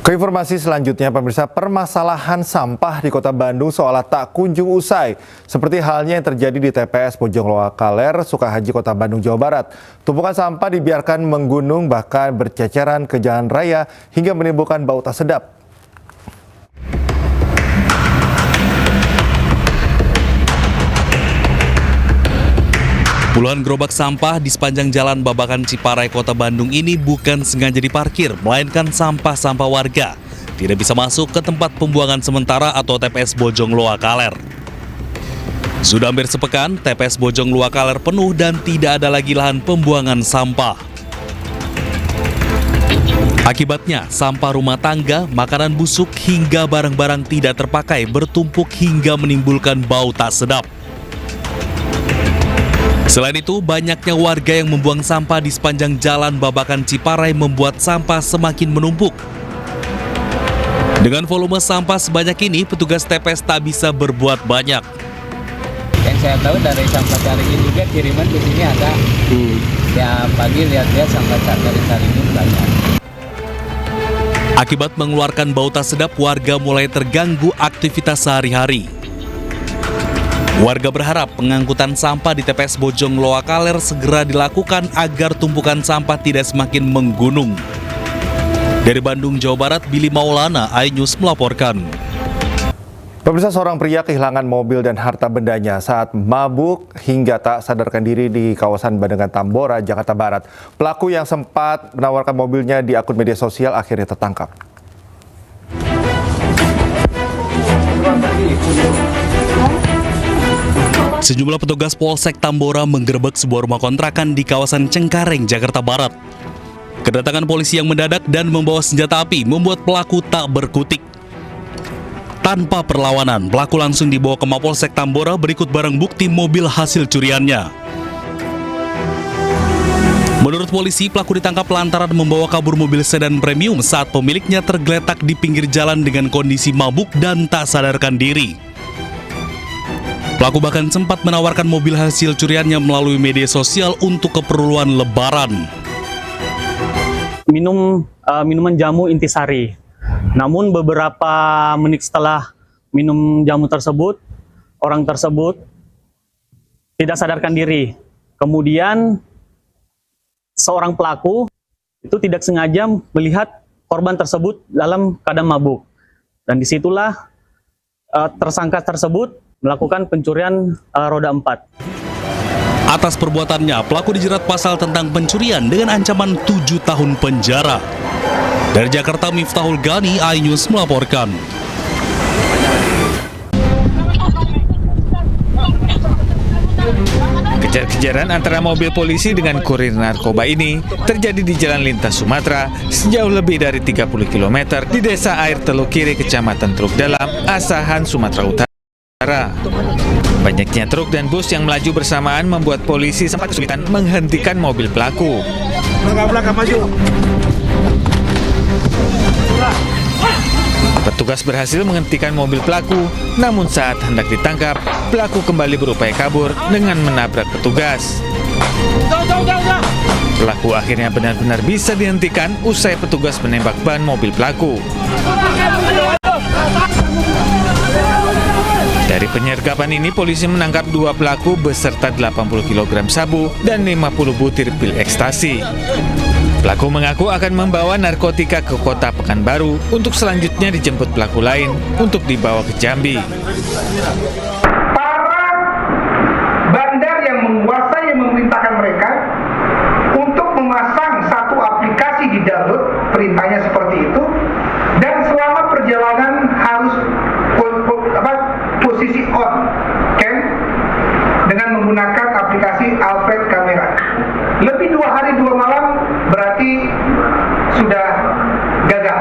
Ke informasi selanjutnya, pemirsa, permasalahan sampah di Kota Bandung seolah tak kunjung usai. Seperti halnya yang terjadi di TPS Bojongloa Kaler, Sukahaji, Kota Bandung, Jawa Barat. Tumpukan sampah dibiarkan menggunung bahkan berceceran ke jalan raya hingga menimbulkan bau tak sedap. Puluhan gerobak sampah di sepanjang jalan Babakan Ciparai, Kota Bandung ini bukan sengaja diparkir, melainkan sampah-sampah warga. Tidak bisa masuk ke tempat pembuangan sementara atau TPS Bojongloa Kaler. Sudah hampir sepekan, TPS Bojongloa Kaler penuh dan tidak ada lagi lahan pembuangan sampah. Akibatnya, sampah rumah tangga, makanan busuk, hingga barang-barang tidak terpakai bertumpuk hingga menimbulkan bau tak sedap. Selain itu, banyaknya warga yang membuang sampah di sepanjang jalan Babakan Ciparai membuat sampah semakin menumpuk. Dengan volume sampah sebanyak ini, petugas TPS tak bisa berbuat banyak. Yang saya tahu dari sampah Caringin juga kiriman ke sini ada. Ya pagi lihat-lihat sampah dari Caringin banyak. Akibat mengeluarkan bau tak sedap, warga mulai terganggu aktivitas sehari-hari. Warga berharap pengangkutan sampah di TPS Bojongloa Kaler segera dilakukan agar tumpukan sampah tidak semakin menggunung. Dari Bandung, Jawa Barat, Billy Maulana, iNews melaporkan. Pemirsa, seorang pria kehilangan mobil dan harta bendanya saat mabuk hingga tak sadarkan diri di kawasan Badengan Tambora, Jakarta Barat. Pelaku yang sempat menawarkan mobilnya di akun media sosial akhirnya tertangkap. Sejumlah petugas Polsek Tambora menggerebek sebuah rumah kontrakan di kawasan Cengkareng, Jakarta Barat. Kedatangan polisi yang mendadak dan membawa senjata api membuat pelaku tak berkutik. Tanpa perlawanan, pelaku langsung dibawa ke Mapolsek Tambora berikut barang bukti mobil hasil curiannya. Menurut polisi, pelaku ditangkap lantaran membawa kabur mobil sedan premium saat pemiliknya tergeletak di pinggir jalan dengan kondisi mabuk dan tak sadarkan diri. Pelaku bahkan sempat menawarkan mobil hasil curiannya melalui media sosial untuk keperluan lebaran. Minuman jamu intisari. Namun beberapa menit setelah minum jamu tersebut, orang tersebut tidak sadarkan diri. Kemudian seorang pelaku itu tidak sengaja melihat korban tersebut dalam keadaan mabuk. Dan disitulah tersangka tersebut melakukan pencurian roda 4. Atas perbuatannya, pelaku dijerat pasal tentang pencurian dengan ancaman 7 tahun penjara. Dari Jakarta, Miftahul Ghani, iNews melaporkan. Kejar-kejaran antara mobil polisi dengan kurir narkoba ini terjadi di Jalan Lintas Sumatera sejauh lebih dari 30 km di Desa Air Teluk Kiri, Kecamatan Truk Dalam, Asahan, Sumatera Utara. Banyaknya truk dan bus yang melaju bersamaan membuat polisi sempat kesulitan menghentikan mobil pelaku. Petugas berhasil menghentikan mobil pelaku, namun saat hendak ditangkap, pelaku kembali berupaya kabur dengan menabrak petugas. Pelaku akhirnya benar-benar bisa dihentikan usai petugas menembak ban mobil pelaku. Dari penyergapan ini, polisi menangkap 2 pelaku beserta 80 kg sabu dan 50 butir pil ekstasi. Pelaku mengaku akan membawa narkotika ke kota Pekanbaru untuk selanjutnya dijemput pelaku lain untuk dibawa ke Jambi. Para bandar yang menguasai yang memerintahkan mereka untuk memasang satu aplikasi di download, perintahnya seperti itu, dan selama perjalanan harus posisi on, kan? Dengan menggunakan aplikasi Alfred Kamera. Lebih 2 hari 2 malam berarti sudah gagal,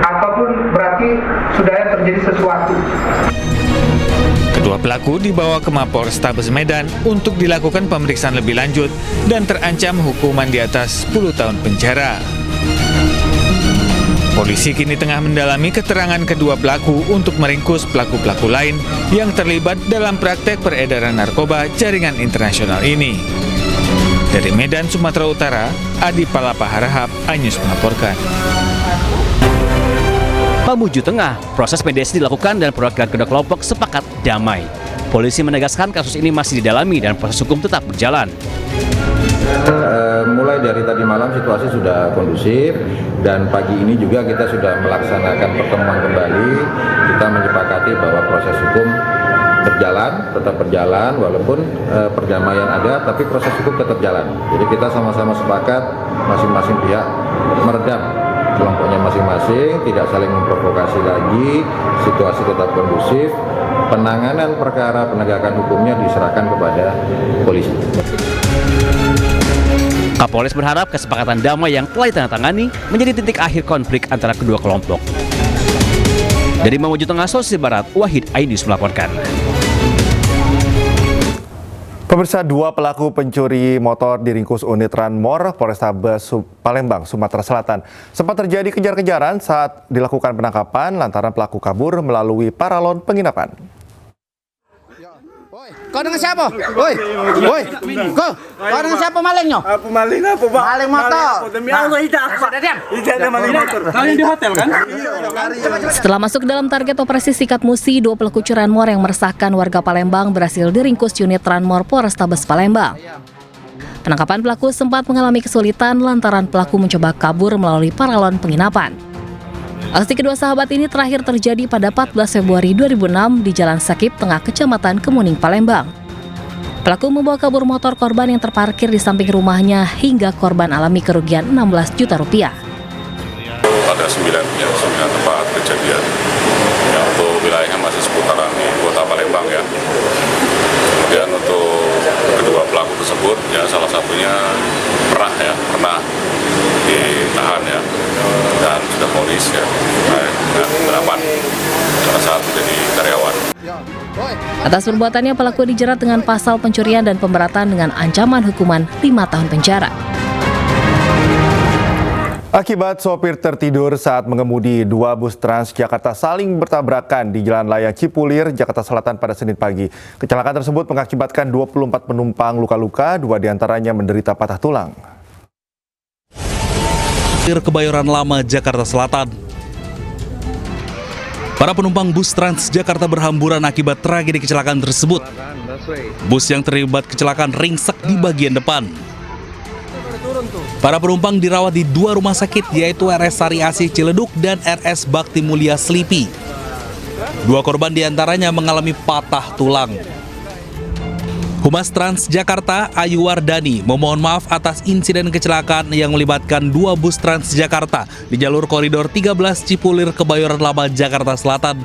ataupun berarti sudah terjadi sesuatu. Kedua pelaku dibawa ke Mapolrestabes Medan untuk dilakukan pemeriksaan lebih lanjut dan terancam hukuman di atas 10 tahun penjara. Polisi kini tengah mendalami keterangan kedua pelaku untuk meringkus pelaku-pelaku lain yang terlibat dalam praktek peredaran narkoba jaringan internasional ini. Dari Medan, Sumatera Utara, Adi Palapa Harahap, iNews melaporkan. Mamuju Tengah, proses mediasi dilakukan dan perwakilan kedua kelompok sepakat damai. Polisi menegaskan kasus ini masih didalami dan proses hukum tetap berjalan. Mulai dari tadi malam situasi sudah kondusif dan pagi ini juga kita sudah melaksanakan pertemuan kembali. Kita menyepakati bahwa proses hukum tetap berjalan walaupun perdamaian ada, tapi proses hukum tetap jalan. Jadi kita sama-sama sepakat masing-masing pihak meredam kelompoknya masing-masing, tidak saling memprovokasi lagi, situasi tetap kondusif, penanganan perkara penegakan hukumnya diserahkan kepada polisi. Kapolres berharap kesepakatan damai yang telah ditandatangani menjadi titik akhir konflik antara kedua kelompok. Dari Mamuju Tengah, Sulawesi Barat, Wahid Ainus melaporkan. Pemirsa, 2 pelaku pencuri motor diringkus unit Ranmor Polrestabes Palembang, Sumatera Selatan. Sempat terjadi kejar-kejaran saat dilakukan penangkapan lantaran pelaku kabur melalui paralon penginapan. Kau dengan siapa? Woi, kau dengan siapa malingnya? Apa maling apa, Pak? Maling motor. Demi Allah tidak, Pak. Tidak ada maling motor. Kalian di hotel kan? Setelah masuk dalam target operasi sikat musi, 2 pelaku curanmor yang meresahkan warga Palembang berhasil diringkus unit Ranmor Polrestabes Palembang. Penangkapan pelaku sempat mengalami kesulitan lantaran pelaku mencoba kabur melalui paralon penginapan. Aksi kedua sahabat ini terakhir terjadi pada 14 Februari 2006 di Jalan Sakip Tengah, Kecamatan Kemuning, Palembang. Pelaku membawa kabur motor korban yang terparkir di samping rumahnya hingga korban alami kerugian 16 juta rupiah. Ada 9 tempat kejadian yang untuk wilayahnya masih seputaran di kota Palembang ya. Kemudian untuk kedua pelaku tersebut ya salah satunya pernah ditahan ya dan sudah polis ya penerapan salah satu jadi karyawan. Atas perbuatannya pelaku dijerat dengan pasal pencurian dan pemberatan dengan ancaman hukuman 5 tahun penjara. Akibat sopir tertidur saat mengemudi, 2 bus Transjakarta saling bertabrakan di Jalan Layang Cipulir, Jakarta Selatan pada Senin pagi. Kecelakaan tersebut mengakibatkan 24 penumpang luka-luka, 2 diantaranya menderita patah tulang. Kebayoran Lama, Jakarta Selatan. Para penumpang bus Transjakarta berhamburan akibat tragedi kecelakaan tersebut. Bus yang terlibat kecelakaan ringsek di bagian depan. Para penumpang dirawat di 2 rumah sakit, yaitu RS Sari Asih Ciledug dan RS Bakti Mulia Slipi. 2 korban diantaranya mengalami patah tulang. Humas Transjakarta, Ayu Wardani, memohon maaf atas insiden kecelakaan yang melibatkan 2 bus Transjakarta di jalur koridor 13 Cipulir, Kebayoran Lama, Jakarta Selatan.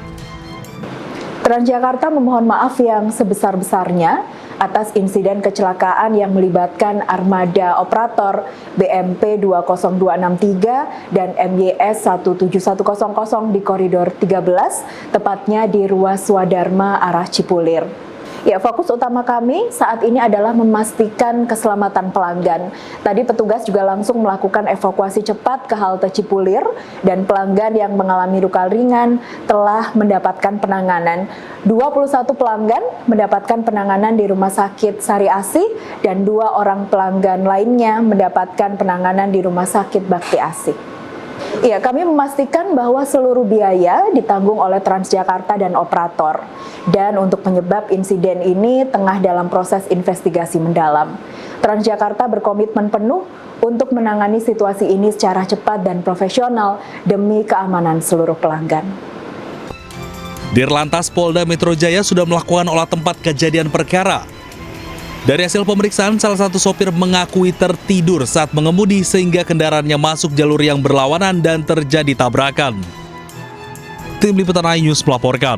Transjakarta memohon maaf yang sebesar-besarnya atas insiden kecelakaan yang melibatkan armada operator BMP 20263 dan MYS 17100 di koridor 13, tepatnya di ruas Swadharma arah Cipulir. Ya, fokus utama kami saat ini adalah memastikan keselamatan pelanggan. Tadi petugas juga langsung melakukan evakuasi cepat ke halte Cipulir dan pelanggan yang mengalami luka ringan telah mendapatkan penanganan. 21 pelanggan mendapatkan penanganan di Rumah Sakit Sari Asih dan 2 orang pelanggan lainnya mendapatkan penanganan di Rumah Sakit Bakti Asih. Ya, kami memastikan bahwa seluruh biaya ditanggung oleh Transjakarta dan operator. Dan untuk penyebab insiden ini tengah dalam proses investigasi mendalam. Transjakarta berkomitmen penuh untuk menangani situasi ini secara cepat dan profesional demi keamanan seluruh pelanggan. Dirlantas Polda Metro Jaya sudah melakukan olah tempat kejadian perkara. Dari hasil pemeriksaan, salah satu sopir mengakui tertidur saat mengemudi sehingga kendaraannya masuk jalur yang berlawanan dan terjadi tabrakan. Tim Liputan iNews melaporkan.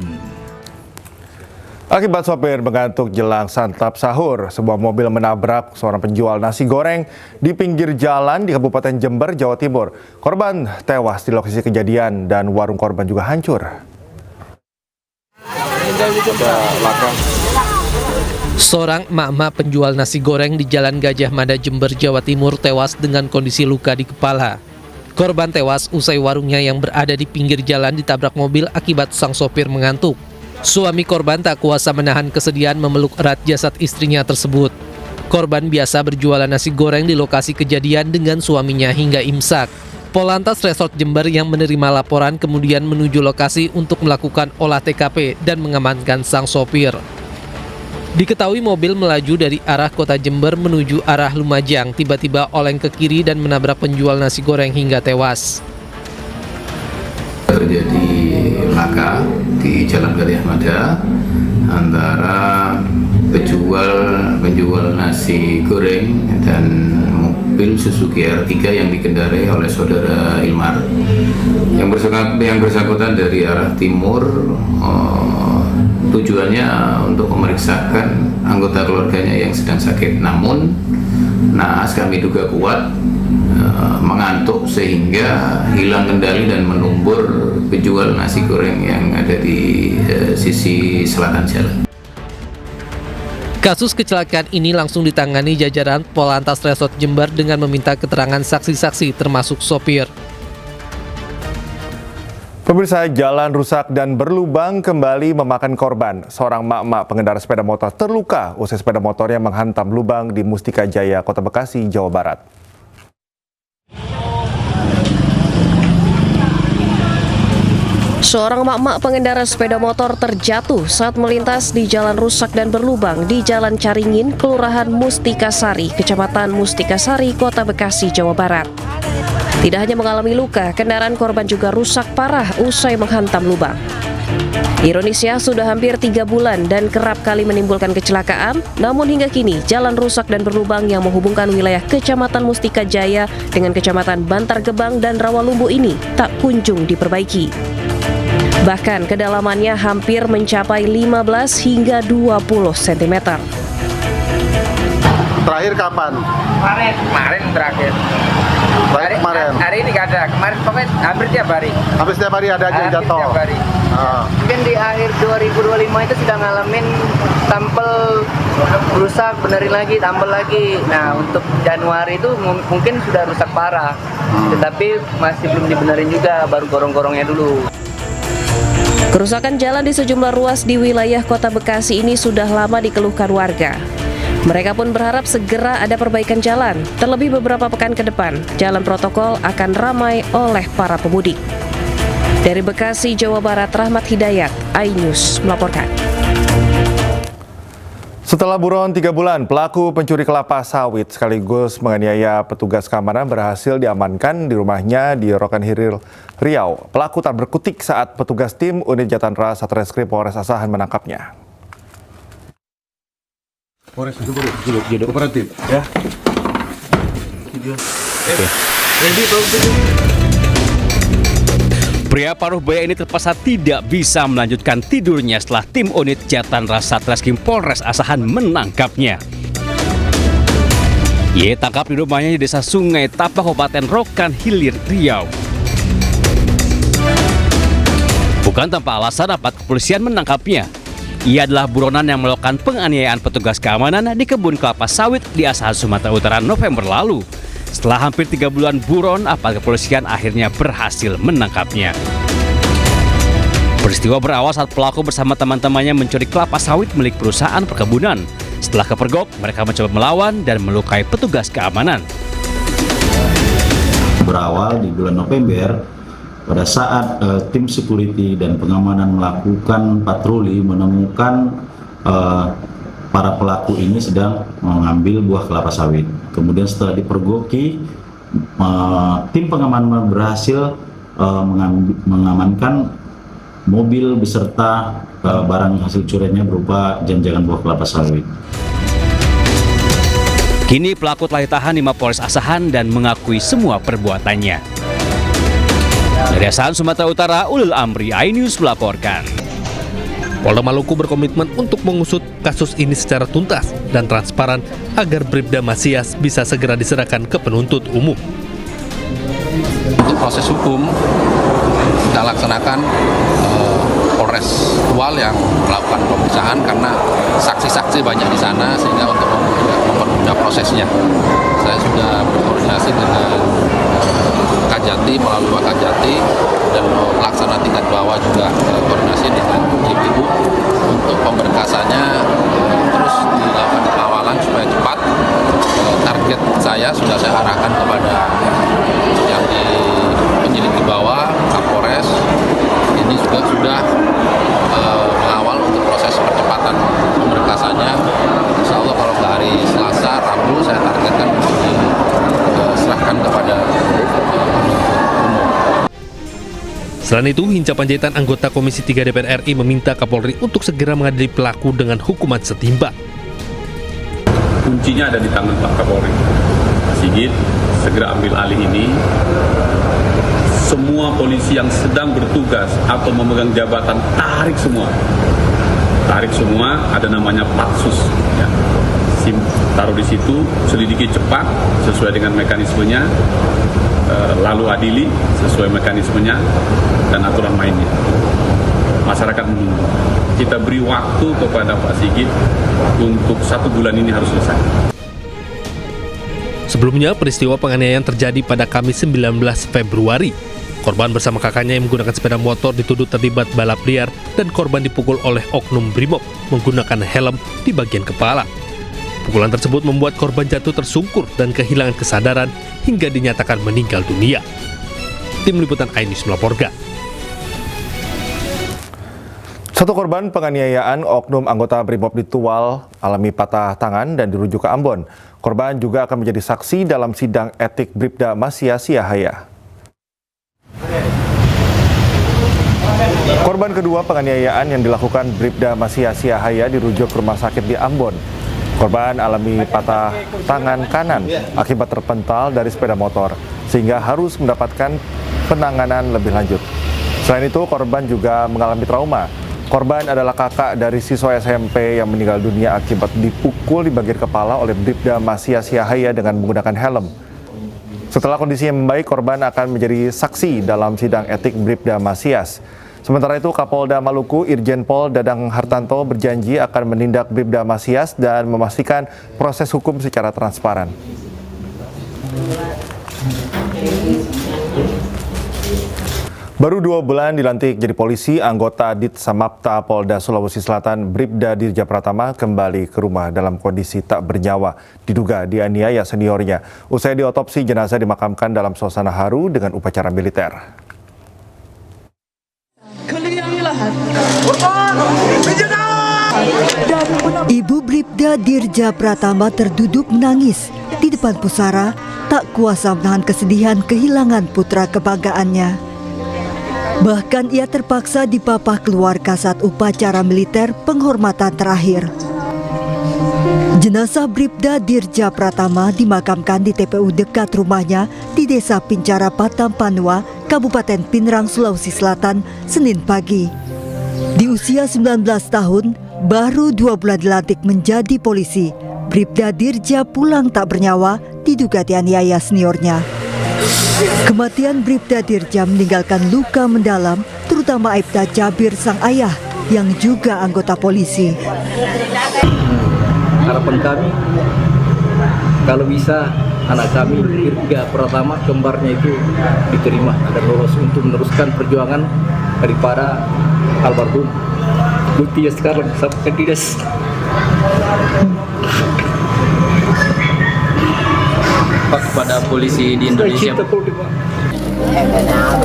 Akibat sopir mengantuk jelang santap sahur, sebuah mobil menabrak seorang penjual nasi goreng di pinggir jalan di Kabupaten Jember, Jawa Timur. Korban tewas di lokasi kejadian dan warung korban juga hancur. Seorang emak-emak penjual nasi goreng di Jalan Gajah Mada, Jember, Jawa Timur tewas dengan kondisi luka di kepala. Korban tewas usai warungnya yang berada di pinggir jalan ditabrak mobil akibat sang sopir mengantuk. Suami korban tak kuasa menahan kesedihan memeluk erat jasad istrinya tersebut. Korban biasa berjualan nasi goreng di lokasi kejadian dengan suaminya hingga imsak. Polantas Resort Jember yang menerima laporan kemudian menuju lokasi untuk melakukan olah TKP dan mengamankan sang sopir. Diketahui mobil melaju dari arah kota Jember menuju arah Lumajang, tiba-tiba oleng ke kiri dan menabrak penjual nasi goreng hingga tewas. Terjadi laka di Jalan Gajah Mada antara penjual nasi goreng dan mobil Suzuki R3 yang dikendarai oleh saudara Ilmar. Yang bersangkutan dari arah timur, tujuannya untuk memeriksakan anggota keluarganya yang sedang sakit. Namun naas kami duga kuat mengantuk sehingga hilang kendali dan menumbur penjual nasi goreng yang ada di sisi selatan jalan. Kasus kecelakaan ini langsung ditangani jajaran Polantas Resort Jember dengan meminta keterangan saksi-saksi termasuk sopir. Pemirsa, jalan rusak dan berlubang kembali memakan korban. Seorang emak-emak pengendara sepeda motor terluka usai sepeda motornya menghantam lubang di Mustika Jaya, Kota Bekasi, Jawa Barat. Seorang emak-emak pengendara sepeda motor terjatuh saat melintas di jalan rusak dan berlubang di Jalan Caringin, Kelurahan Mustika Sari, Kecamatan Mustika Sari, Kota Bekasi, Jawa Barat. Tidak hanya mengalami luka, kendaraan korban juga rusak parah usai menghantam lubang. Ironisnya, sudah hampir 3 bulan dan kerap kali menimbulkan kecelakaan, namun hingga kini jalan rusak dan berlubang yang menghubungkan wilayah Kecamatan Mustika Jaya dengan Kecamatan Bantar Gebang dan Rawalumbu ini tak kunjung diperbaiki. Bahkan kedalamannya hampir mencapai 15 hingga 20 cm. Terakhir kapan? Kemarin terakhir. Kemarin. Hari ini nggak ada. Kemarin pokoknya hampir tiap hari. Hampir setiap hari ada aja yang jatuh. Tiap hari. Mungkin di akhir 2025 itu sudah ngalamin tampil rusak, benerin lagi, tampil lagi. Nah, untuk Januari itu mungkin sudah rusak parah. Tetapi masih belum dibenerin juga, baru gorong-gorongnya dulu. Kerusakan jalan di sejumlah ruas di wilayah Kota Bekasi ini sudah lama dikeluhkan warga. Mereka pun berharap segera ada perbaikan jalan, terlebih beberapa pekan ke depan, jalan protokol akan ramai oleh para pemudik. Dari Bekasi, Jawa Barat, Rahmat Hidayat, iNews melaporkan. Setelah buron 3 bulan, pelaku pencuri kelapa sawit sekaligus menganiaya petugas keamanan berhasil diamankan di rumahnya di Rokan Hilir, Riau. Pelaku tak berkutik saat petugas tim unit Jatandra Satreskrim Polres Asahan menangkapnya. Polres duduk kooperatif ya. Pria paruh baya ini terpaksa tidak bisa melanjutkan tidurnya setelah tim unit Jatandra Satreskrim Polres Asahan menangkapnya. Ia tangkap di rumahnya di Desa Sungai Tapak, Kabupaten Rokan Hilir, Riau. Bukan tanpa alasan aparat kepolisian menangkapnya. Ia adalah buronan yang melakukan penganiayaan petugas keamanan di kebun kelapa sawit di Asahan, Sumatera Utara November lalu. Setelah hampir 3 bulan buron, aparat kepolisian akhirnya berhasil menangkapnya. Peristiwa berawal saat pelaku bersama teman-temannya mencuri kelapa sawit milik perusahaan perkebunan. Setelah kepergok, mereka mencoba melawan dan melukai petugas keamanan. Berawal di bulan November, pada saat tim security dan pengamanan melakukan patroli menemukan para pelaku ini sedang mengambil buah kelapa sawit. Kemudian setelah dipergoki, tim pengamanan berhasil mengamankan mobil beserta barang hasil curiannya berupa jam-jaman buah kelapa sawit. Kini pelaku telah ditahan di Mapolres Asahan dan mengakui semua perbuatannya. Dari Asahan, Sumatera Utara, Ulil Amri, iNews melaporkan. Polda Maluku berkomitmen untuk mengusut kasus ini secara tuntas dan transparan agar Bribda Masias bisa segera diserahkan ke penuntut umum. Untuk proses hukum kita laksanakan Polres Tual yang melakukan pemeriksaan karena saksi-saksi banyak di sana sehingga untuk mempermudah prosesnya. Saya sudah berkoordinasi dengan Kajati melalui Wakajati dan laksana tingkat bawah juga koordinasi dengan JPU untuk pemberkasannya terus dilakukan pengawalan supaya cepat. Target saya sudah saya arahkan kepada yang di bawah Kapolres ini juga sudah mengawal untuk proses percepatan pemberkasannya. Insya Allah kalau ke hari Selasa, Rabu saya targetkan untuk diserahkan kepada Selain itu, Hinca Panjaitan, anggota Komisi 3 DPR RI, meminta Kapolri untuk segera mengadili pelaku dengan hukuman setimpal. Kuncinya ada di tangan Pak Kapolri. Pak Sigit segera ambil alih ini. Semua polisi yang sedang bertugas atau memegang jabatan tarik semua. Tarik semua, ada namanya Patsus. Ya. Taruh di situ, selidiki cepat sesuai dengan mekanismenya, lalu adili sesuai mekanismenya dan aturan mainnya. Masyarakat menunggu. Kita beri waktu kepada Pak Sigit untuk 1 bulan ini harus selesai. Sebelumnya, peristiwa penganiayaan terjadi pada Kamis 19 Februari. Korban bersama kakaknya yang menggunakan sepeda motor dituduh terlibat balap liar dan korban dipukul oleh oknum Brimob menggunakan helm di bagian kepala. Pukulan tersebut membuat korban jatuh tersungkur dan kehilangan kesadaran hingga dinyatakan meninggal dunia. Tim Liputan iNews melaporkan. Satu korban penganiayaan oknum anggota Brimob di Tual alami patah tangan dan dirujuk ke Ambon. Korban juga akan menjadi saksi dalam sidang etik Bribda Masya Siahaya. Korban kedua penganiayaan yang dilakukan Bribda Masya Siahaya dirujuk ke rumah sakit di Ambon. Korban alami patah tangan kanan akibat terpental dari sepeda motor, sehingga harus mendapatkan penanganan lebih lanjut. Selain itu, korban juga mengalami trauma. Korban adalah kakak dari siswa SMP yang meninggal dunia akibat dipukul di bagian kepala oleh Bribda Masya Siahaya dengan menggunakan helm. Setelah kondisinya membaik, korban akan menjadi saksi dalam sidang etik Bribda Masyas. Sementara itu, Kapolda Maluku Irjen Pol Dadang Hartanto berjanji akan menindak Bribda Masyas dan memastikan proses hukum secara transparan. Baru 2 bulan dilantik jadi polisi, anggota Dit Samapta Polda Sulawesi Selatan Bribda Dirja Pratama kembali ke rumah dalam kondisi tak bernyawa, diduga dianiaya seniornya. Usai diotopsi, jenazah dimakamkan dalam suasana haru dengan upacara militer. Ibu Bribda Dirja Pratama terduduk menangis di depan pusara, tak kuasa menahan kesedihan kehilangan putra kebanggaannya. Bahkan ia terpaksa dipapah keluarga saat upacara militer penghormatan terakhir. Jenazah Bribda Dirja Pratama dimakamkan di TPU dekat rumahnya di Desa Pincara Patampanua, Kabupaten Pinrang, Sulawesi Selatan, Senin pagi. Di usia 19 tahun, baru 2 bulan dilantik menjadi polisi, Bribda Dirja pulang tak bernyawa, diduga dianiaya seniornya. Kematian Bribda Dirja meninggalkan luka mendalam, terutama aibda Jabir sang ayah yang juga anggota polisi. Harapan kami, kalau bisa anak kami Dirja Pratama kembarnya itu diterima dan lolos untuk meneruskan perjuangan daripada almarhum Buktinya sekarang sampai dinas. Kepada polisi di Indonesia.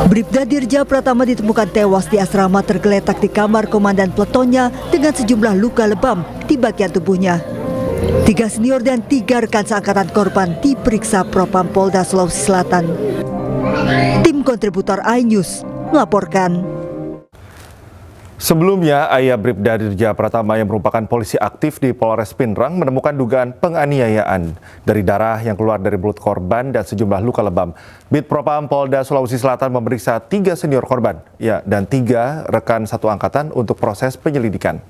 Bribda Dirja Pratama ditemukan tewas di asrama tergeletak di kamar komandan peletonnya dengan sejumlah luka lebam di bagian tubuhnya. 3 senior dan 3 rekan seangkatan korban diperiksa Propam Polda Sulawesi Selatan. Tim kontributor iNews melaporkan. Sebelumnya, ayah Bribda Dirja Pratama yang merupakan polisi aktif di Polres Pinrang menemukan dugaan penganiayaan dari darah yang keluar dari mulut korban dan sejumlah luka lebam. Bid Propam Polda Sulawesi Selatan memeriksa 3 senior korban dan 3 rekan satu angkatan untuk proses penyelidikan.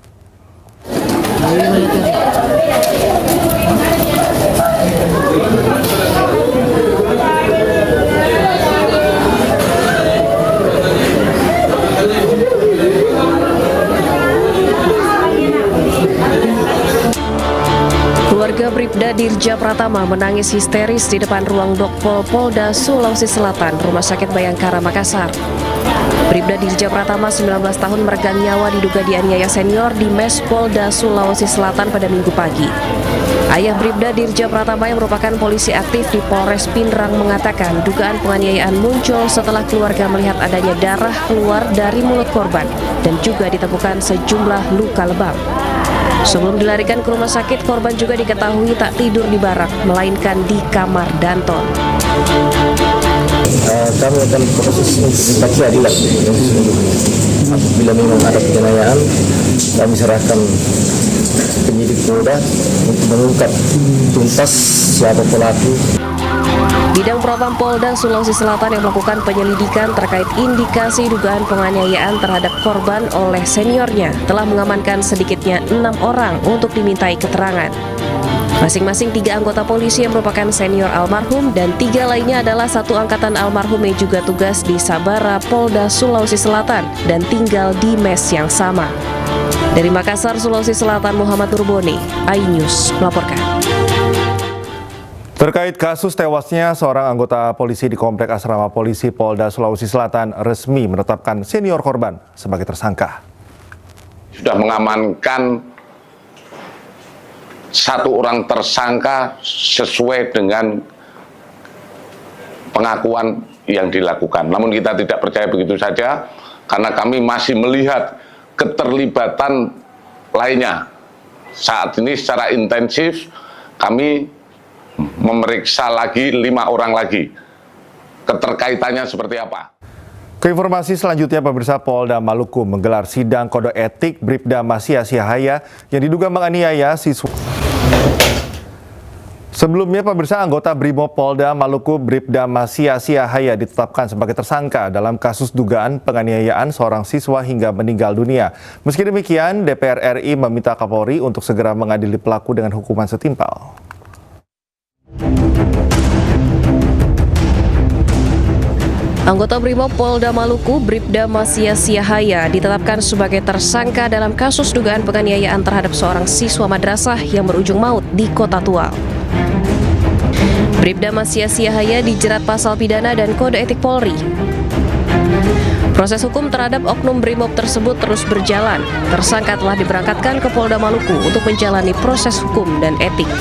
Keluarga Bribda Dirja Pratama menangis histeris di depan ruang Dokpol Polda Sulawesi Selatan, Rumah Sakit Bayangkara, Makassar. Bribda Dirja Pratama 19 tahun meregang nyawa diduga dianiaya senior di Mes Polda Sulawesi Selatan pada Minggu pagi. Ayah Bribda Dirja Pratama yang merupakan polisi aktif di Polres Pindrang mengatakan dugaan penganiayaan muncul setelah keluarga melihat adanya darah keluar dari mulut korban dan juga ditemukan sejumlah luka lebam. Sebelum dilarikan ke rumah sakit, korban juga diketahui tak tidur di barak, melainkan di kamar Danton. Kami akan proses untuk keadilan yang sesungguhnya. Apabila memang ada penganiayaan, kami serahkan penyidik Polda untuk mengungkap tuntas siapa pelaku. Bidang Propam Polda Sulawesi Selatan yang melakukan penyelidikan terkait indikasi dugaan penganiayaan terhadap korban oleh seniornya telah mengamankan sedikitnya 6 orang untuk dimintai keterangan. Masing-masing 3 anggota polisi yang merupakan senior almarhum dan 3 lainnya adalah satu angkatan almarhum yang juga tugas di Sabara Polda Sulawesi Selatan dan tinggal di mes yang sama. Dari Makassar, Sulawesi Selatan, Muhammad Nurboni, iNews melaporkan. Terkait kasus tewasnya seorang anggota polisi di Komplek Asrama Polisi Polda Sulawesi Selatan resmi menetapkan senior korban sebagai tersangka. Sudah mengamankan 1 orang tersangka sesuai dengan pengakuan yang dilakukan. Namun kita tidak percaya begitu saja karena kami masih melihat keterlibatan lainnya. Saat ini secara intensif kami memeriksa lagi 5 orang lagi. Keterkaitannya seperti apa? Keinformasi selanjutnya, pemirsa, Polda Maluku menggelar sidang kode etik Bribda Masya Siahaya yang diduga menganiaya siswa. Sebelumnya, pemirsa, anggota Brimob Polda Maluku Bribda Masya Siahaya ditetapkan sebagai tersangka dalam kasus dugaan penganiayaan seorang siswa hingga meninggal dunia. Meski demikian, DPR RI meminta Kapolri untuk segera mengadili pelaku dengan hukuman setimpal. Anggota Brimob Polda Maluku, Bribda Masya Siahaya, ditetapkan sebagai tersangka dalam kasus dugaan penganiayaan terhadap seorang siswa madrasah yang berujung maut di Kota Tual. Bribda Masya Siahaya dijerat pasal pidana dan kode etik Polri. Proses hukum terhadap oknum Brimob tersebut terus berjalan. Tersangka telah diberangkatkan ke Polda Maluku untuk menjalani proses hukum dan etik.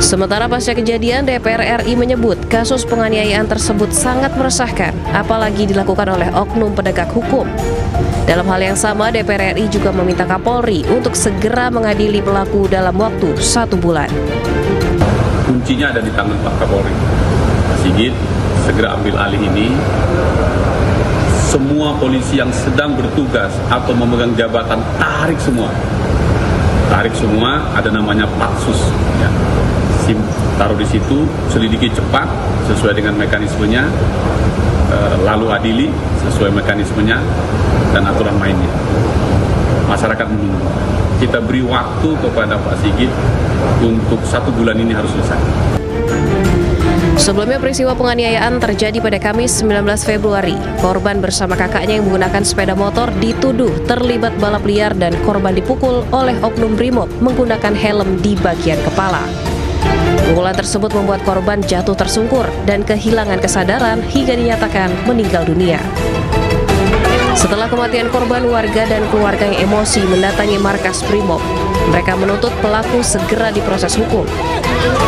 Sementara pasca kejadian, DPR RI menyebut kasus penganiayaan tersebut sangat meresahkan, apalagi dilakukan oleh oknum penegak hukum. Dalam hal yang sama, DPR RI juga meminta Kapolri untuk segera mengadili pelaku dalam waktu 1 bulan. Kuncinya ada di tangan Pak Kapolri. Pak Sigit segera ambil alih ini. Semua polisi yang sedang bertugas atau memegang jabatan tarik semua. Tarik semua, ada namanya Patsus. Ya. Taruh di situ, selidiki cepat sesuai dengan mekanismenya, lalu adili sesuai mekanismenya dan aturan mainnya. Masyarakat menunggu. Kita beri waktu kepada Pak Sigit untuk 1 bulan ini harus selesai. Sebelumnya, peristiwa penganiayaan terjadi pada Kamis 19 Februari. Korban bersama kakaknya yang menggunakan sepeda motor dituduh terlibat balap liar dan korban dipukul oleh oknum Brimob menggunakan helm di bagian kepala. Pukulan tersebut membuat korban jatuh tersungkur dan kehilangan kesadaran hingga dinyatakan meninggal dunia. Setelah kematian korban, warga dan keluarga yang emosi mendatangi markas Brimob. Mereka menuntut pelaku segera diproses hukum.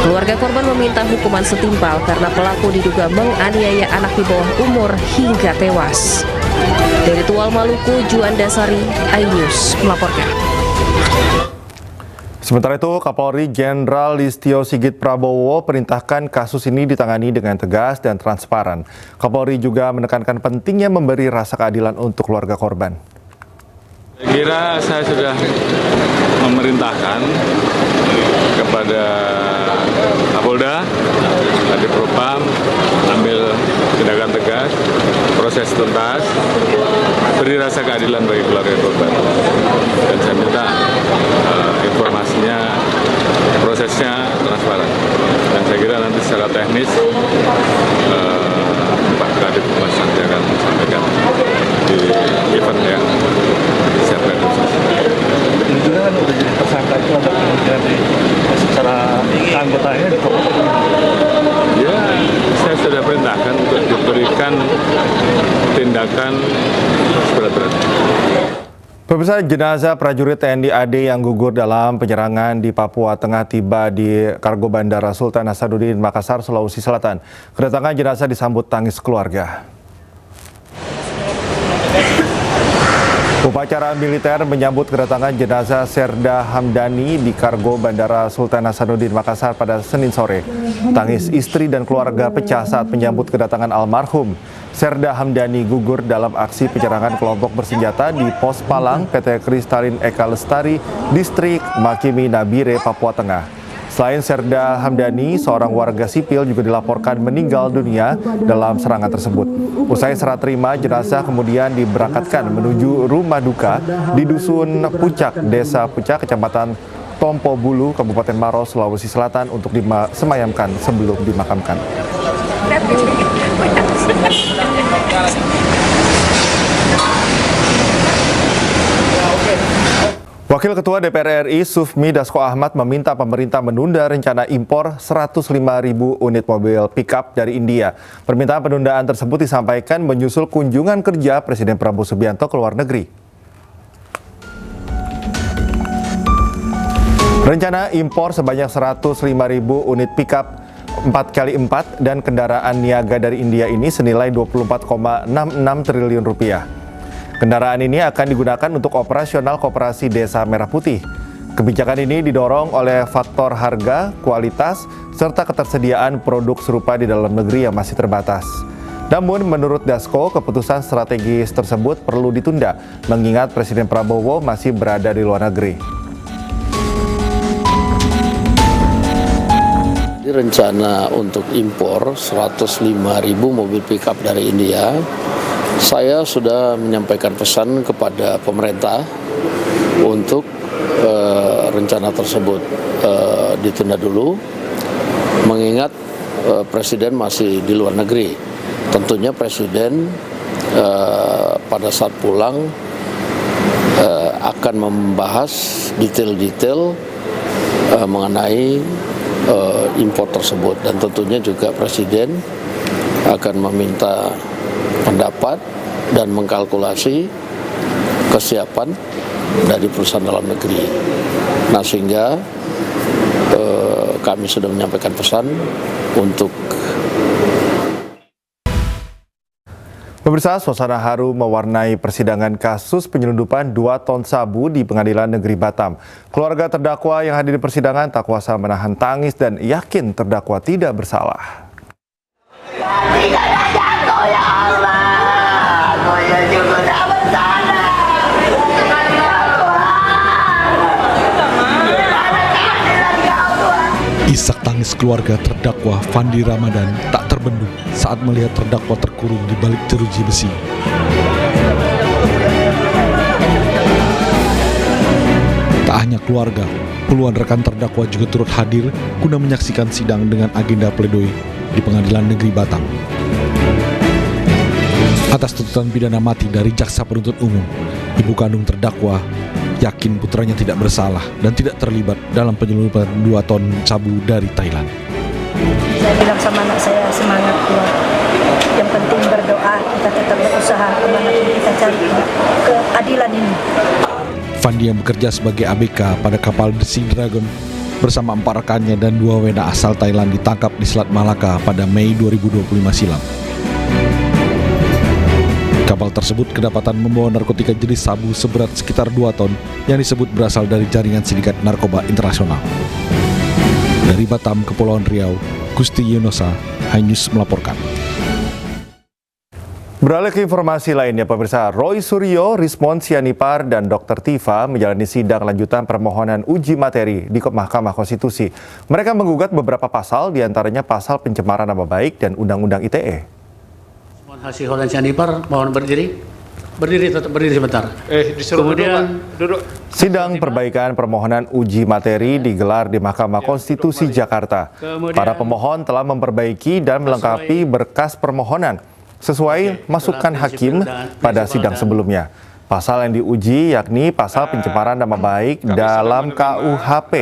Keluarga korban meminta hukuman setimpal karena pelaku diduga menganiaya anak di bawah umur hingga tewas. Dari Tual, Maluku, Juan Dasari, iNews melaporkan. Sementara itu, Kapolri Jenderal Listio Sigit Prabowo perintahkan kasus ini ditangani dengan tegas dan transparan. Kapolri juga menekankan pentingnya memberi rasa keadilan untuk keluarga korban. Saya kira saya sudah memerintahkan kepada Kapolda, Kadif Propam, ambil tindakan tegas, proses tuntas, beri rasa keadilan bagi keluarga korban. Dan saya minta informasinya, prosesnya transparan. Dan saya kira nanti secara teknis Pak Kadif Humas nanti akan sampaikan di event yang disiapkan. Juga kan udah jadi tersangka itu ada kemudian secara anggotanya ya, saya sudah perintahkan untuk diberikan tindak seberat-beratnya. Pemirsa, jenazah prajurit TNI AD yang gugur dalam penyerangan di Papua Tengah tiba di Kargo Bandara Sultan Hasanuddin, Makassar, Sulawesi Selatan. Kedatangan jenazah disambut tangis keluarga. Upacara militer menyambut kedatangan jenazah Serda Hamdani di Kargo Bandara Sultan Hasanuddin, Makassar pada Senin sore. Tangis istri dan keluarga pecah saat menyambut kedatangan almarhum. Serda Hamdani gugur dalam aksi penyerangan kelompok bersenjata di Pos Palang PT Kristalin Eka Lestari, Distrik Makimi Nabire, Papua Tengah. Selain Serda Hamdani, seorang warga sipil juga dilaporkan meninggal dunia dalam serangan tersebut. Usai serah terima, jenazah kemudian diberangkatkan menuju rumah duka di Dusun Pucak, Desa Pucak, Kecamatan Tompo Bulu, Kabupaten Maros, Sulawesi Selatan untuk disemayamkan sebelum dimakamkan. Wakil Ketua DPR RI Sufmi Dasko Ahmad meminta pemerintah menunda rencana impor 105.000 unit mobil pickup dari India. Permintaan penundaan tersebut disampaikan menyusul kunjungan kerja Presiden Prabowo Subianto ke luar negeri. Rencana impor sebanyak 105.000 unit pickup 4x4 dan kendaraan niaga dari India ini senilai 24,66 triliun rupiah. Kendaraan ini akan digunakan untuk operasional Koperasi Desa Merah Putih. Kebijakan ini didorong oleh faktor harga, kualitas, serta ketersediaan produk serupa di dalam negeri yang masih terbatas. Namun menurut Dasko, keputusan strategis tersebut perlu ditunda, mengingat Presiden Prabowo masih berada di luar negeri. Rencana untuk impor 105.000 mobil pickup dari India, saya sudah menyampaikan pesan kepada pemerintah untuk rencana tersebut ditunda dulu, mengingat Presiden masih di luar negeri. Tentunya Presiden pada saat pulang akan membahas detail-detail mengenai impor tersebut, dan tentunya juga Presiden akan meminta pendapat dan mengkalkulasi kesiapan dari perusahaan dalam negeri. Nah, sehingga kami sudah menyampaikan pesan untuk. Pemirsa, suasana haru mewarnai persidangan kasus penyelundupan 2 ton sabu di Pengadilan Negeri Batam. Keluarga terdakwa yang hadir di persidangan tak kuasa menahan tangis dan yakin terdakwa tidak bersalah. Isak tangis keluarga terdakwa Fandi Ramadan tak terbendung saat melihat terdakwa terkurung di balik jeruji besi. Tak hanya keluarga, puluhan rekan terdakwa juga turut hadir guna menyaksikan sidang dengan agenda pledoi di Pengadilan Negeri Batam. Atas tuntutan pidana mati dari jaksa penuntut umum, ibu kandung terdakwa yakin putranya tidak bersalah dan tidak terlibat dalam penyelundupan 2 ton sabu dari Thailand. Saya bilang sama anak saya, semangat keluar. Yang penting berdoa, kita tetap berusaha kemana pun kita cari keadilan ini. Fandi yang bekerja sebagai ABK pada kapal The Sea Dragon bersama 4 rekannya dan 2 WNA asal Thailand ditangkap di Selat Malaka pada Mei 2025 silam. Kapal tersebut kedapatan membawa narkotika jenis sabu seberat sekitar 2 ton yang disebut berasal dari jaringan sindikat narkoba internasional. Dari Batam, Kepulauan Riau, Gusti Yunosa, Hainews melaporkan. Beralih ke informasi lainnya, pemirsa, Roy Suryo, Rismon Sianipar, dan Dr. Tifa menjalani sidang lanjutan permohonan uji materi di Mahkamah Konstitusi. Mereka menggugat beberapa pasal, diantaranya pasal pencemaran nama baik dan Undang-Undang ITE. Hasil Holland Sianipar, mohon berdiri. Tetap berdiri sebentar. Kemudian duduk. Sidang perbaikan permohonan uji materi digelar di Mahkamah Konstitusi Jakarta. Para pemohon telah memperbaiki dan melengkapi berkas permohonan sesuai masukan hakim pada sidang sebelumnya. Pasal yang diuji yakni pasal pencemaran nama baik dalam KUHP,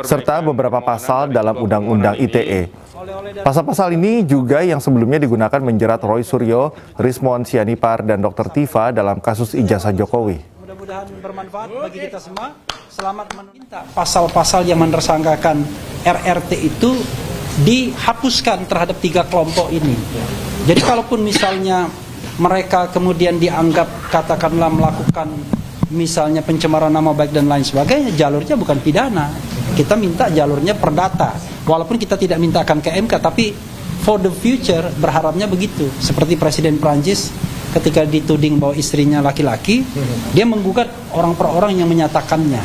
serta beberapa pasal dalam Undang-Undang ITE. Pasal-pasal ini juga yang sebelumnya digunakan menjerat Roy Suryo, Rismon Sianipar, dan Dr. Tifa dalam kasus ijazah Jokowi. Mudah-mudahan bermanfaat bagi kita semua. Selamat meminta pasal-pasal yang menersangkakan RRT itu dihapuskan terhadap 3 kelompok ini. Jadi kalaupun misalnya mereka kemudian dianggap katakanlah melakukan misalnya pencemaran nama baik dan lain sebagainya, jalurnya bukan pidana. Kita minta jalurnya perdata. Walaupun kita tidak mintakan ke MK, tapi for the future berharapnya begitu. Seperti Presiden Prancis ketika dituding bahwa istrinya laki-laki, dia menggugat orang per orang yang menyatakannya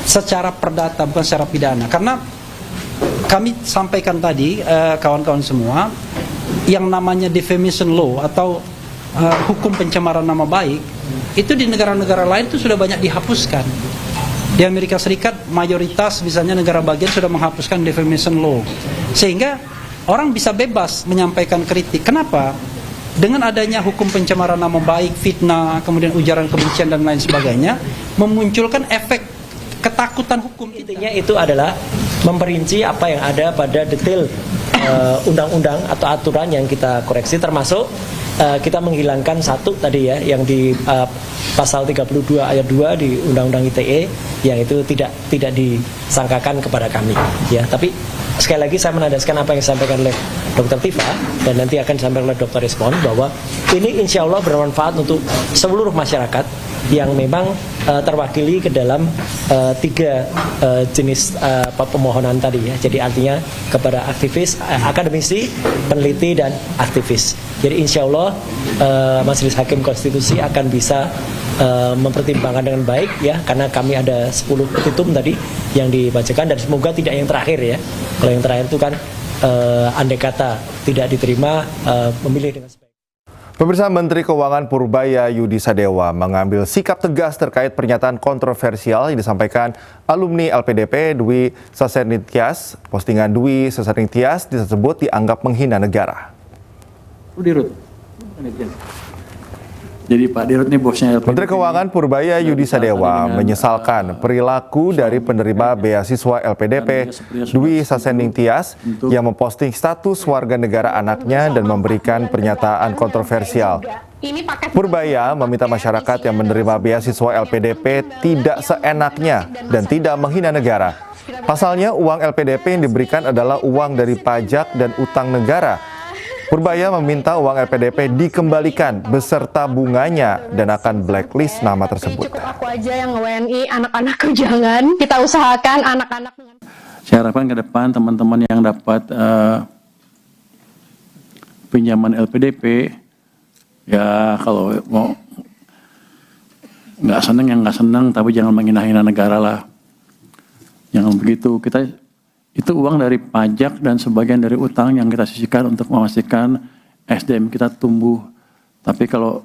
secara perdata, bukan secara pidana. Karena kami sampaikan tadi, kawan-kawan semua, yang namanya defamation law atau hukum pencemaran nama baik, itu di negara-negara lain itu sudah banyak dihapuskan. Di Amerika Serikat, mayoritas misalnya negara bagian sudah menghapuskan defamation law. Sehingga orang bisa bebas menyampaikan kritik. Kenapa? Dengan adanya hukum pencemaran nama baik, fitnah, kemudian ujaran kebencian dan lain sebagainya, memunculkan efek ketakutan hukum. Intinya itu adalah memperinci apa yang ada pada detail undang-undang atau aturan yang kita koreksi, termasuk kita menghilangkan satu tadi ya, yang di pasal 32 ayat 2 di Undang-Undang ITE, yang itu tidak disangkakan kepada kami ya. Tapi sekali lagi saya menandaskan apa yang disampaikan oleh Dr. Tifa dan nanti akan disampaikan oleh Dr. Rismon, bahwa ini insya Allah bermanfaat untuk seluruh masyarakat yang memang terwakili ke dalam 3 jenis pemohonan tadi ya. Jadi artinya kepada aktivis, akademisi, peneliti, dan aktivis. Jadi insya Allah Majelis Hakim Konstitusi akan bisa mempertimbangkan dengan baik ya, karena kami ada 10 petitum tadi yang dibacakan, dan semoga tidak yang terakhir ya. Kalau yang terakhir itu kan andai kata tidak diterima, memilih dengan sebaik. Pemirsa, Menteri Keuangan Purbaya Yudi Sadewa mengambil sikap tegas terkait pernyataan kontroversial yang disampaikan alumni LPDP Dwi Sasenitias. Postingan Dwi Sasenitias disebut dianggap menghina negara. Jadi Pak Dirut ini bosnya LPDP. Menteri Keuangan Purbaya Yudi Sadewa menyesalkan perilaku dari penerima beasiswa LPDP Dwi Sasenitias yang memposting status warga negara anaknya dan memberikan pernyataan kontroversial. Purbaya meminta masyarakat yang menerima beasiswa LPDP tidak seenaknya dan tidak menghina negara. Pasalnya uang LPDP yang diberikan adalah uang dari pajak dan utang negara. Purbaya meminta uang LPDP dikembalikan beserta bunganya dan akan blacklist nama tersebut. Cukup aku aja yang WNI, anak-anakku jangan. Kita usahakan anak-anak. Saya harapkan ke depan teman-teman yang dapat pinjaman LPDP, ya kalau mau nggak seneng yang nggak seneng, tapi jangan menghina-hina negara lah. Jangan begitu. Itu uang dari pajak dan sebagian dari utang yang kita sisihkan untuk memastikan SDM kita tumbuh. Tapi kalau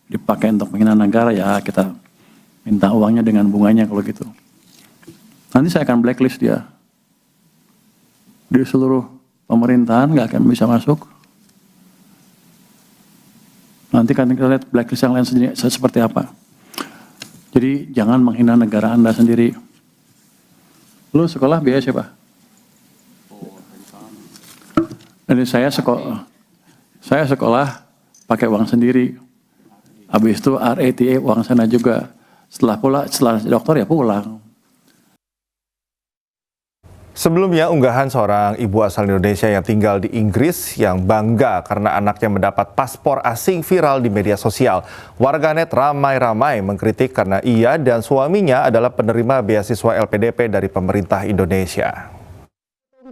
dipakai untuk menghina negara, ya kita minta uangnya dengan bunganya kalau gitu. Nanti saya akan blacklist dia. Di seluruh pemerintahan nggak akan bisa masuk. Nanti kan kita lihat blacklist yang lain seperti apa. Jadi jangan menghina negara Anda sendiri. Lu sekolah biaya siapa? Jadi saya sekolah pakai uang sendiri. Habis itu RATA uang sana juga. Setelah dokter ya pulang. Sebelumnya, unggahan seorang ibu asal Indonesia yang tinggal di Inggris yang bangga karena anaknya mendapat paspor asing viral di media sosial. Warganet ramai-ramai mengkritik karena ia dan suaminya adalah penerima beasiswa LPDP dari pemerintah Indonesia.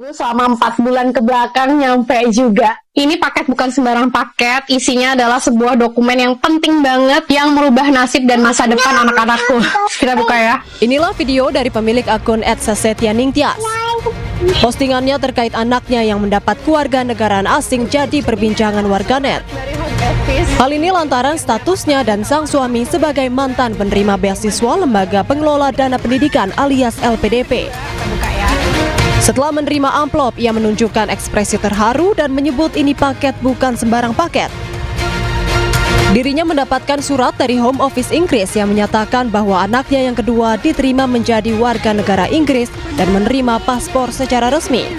Selama 4 bulan ke belakang nyampe juga. Ini paket bukan sembarang paket, isinya adalah sebuah dokumen yang penting banget yang merubah nasib dan masa depan anak-anakku. Kita buka ya. Inilah video dari pemilik akun @sasetyaningtyas. Postingannya terkait anaknya yang mendapat kewarganegaraan asing jadi perbincangan warganet. Hal ini lantaran statusnya dan sang suami sebagai mantan penerima beasiswa Lembaga Pengelola Dana Pendidikan alias LPDP. Setelah menerima amplop, ia menunjukkan ekspresi terharu dan menyebut ini paket bukan sembarang paket. Dirinya mendapatkan surat dari Home Office Inggris yang menyatakan bahwa anaknya yang kedua diterima menjadi warga negara Inggris dan menerima paspor secara resmi.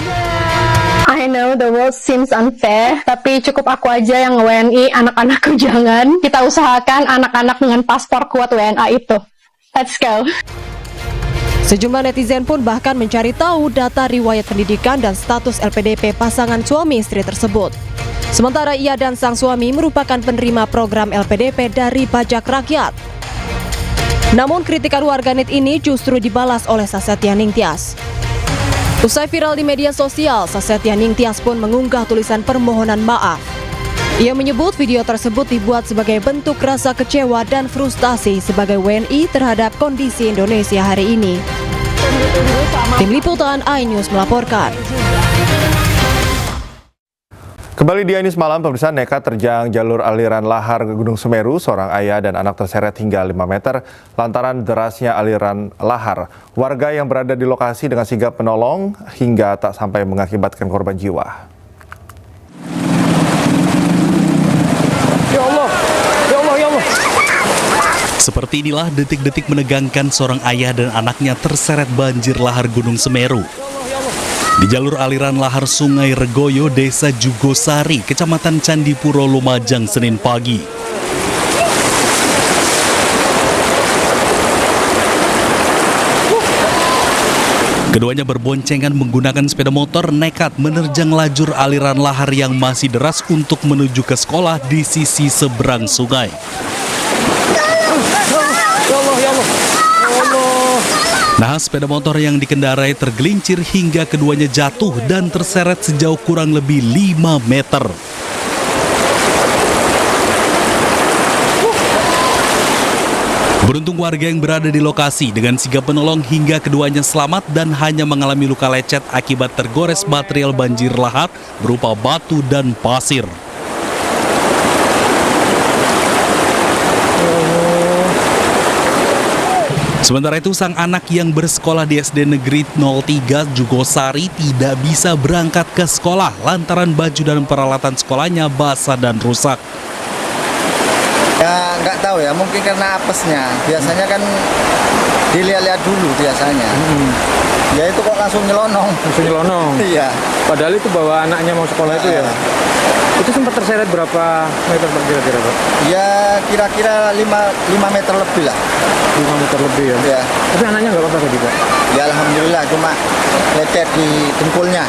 I know the world seems unfair, tapi cukup aku aja yang WNI, anak-anakku jangan. Kita usahakan anak-anak dengan paspor kuat WNA itu. Let's go. Sejumlah netizen pun bahkan mencari tahu data riwayat pendidikan dan status LPDP pasangan suami istri tersebut. Sementara ia dan sang suami merupakan penerima program LPDP dari pajak rakyat. Namun kritikan warganet ini justru dibalas oleh Sasetya Ningtyas. Usai viral di media sosial, Sasetya Ningtyas pun mengunggah tulisan permohonan maaf. Ia menyebut video tersebut dibuat sebagai bentuk rasa kecewa dan frustasi sebagai WNI terhadap kondisi Indonesia hari ini. Tim Liputan iNews melaporkan. Kembali di iNews Malam, pemirsa, nekat terjang jalur aliran lahar Gunung Semeru. Seorang ayah dan anak terseret hingga 5 meter lantaran derasnya aliran lahar. Warga yang berada di lokasi dengan sigap menolong hingga tak sampai mengakibatkan korban jiwa. Ya Allah, ya Allah, ya Allah. Seperti inilah detik-detik menegangkan seorang ayah dan anaknya terseret banjir lahar Gunung Semeru. Di jalur aliran lahar Sungai Regoyo, Desa Jugosari, Kecamatan Candipuro, Lumajang, Senin pagi. Keduanya berboncengan menggunakan sepeda motor nekat menerjang lajur aliran lahar yang masih deras untuk menuju ke sekolah di sisi seberang sungai. Nah, sepeda motor yang dikendarai tergelincir hingga keduanya jatuh dan terseret sejauh kurang lebih 5 meter. Beruntung warga yang berada di lokasi dengan sigap menolong hingga keduanya selamat dan hanya mengalami luka lecet akibat tergores material banjir lahar berupa batu dan pasir. Sementara itu, sang anak yang bersekolah di SD Negeri 03 Jugosari tidak bisa berangkat ke sekolah lantaran baju dan peralatan sekolahnya basah dan rusak. Ya nggak tahu ya, mungkin karena apesnya. Biasanya kan dilihat-lihat dulu biasanya. Ya itu kok langsung nyelonong. Langsung nyelonong? Iya. Padahal itu bawa anaknya mau sekolah itu ya? Itu sempat terseret berapa meter kira-kira, Pak? Ya kira-kira 5 meter lebih lah. 5 meter lebih ya? Ya. Tapi anaknya nggak apa-apa tadi, Pak? Ya alhamdulillah, cuma lecet di dengkulnya.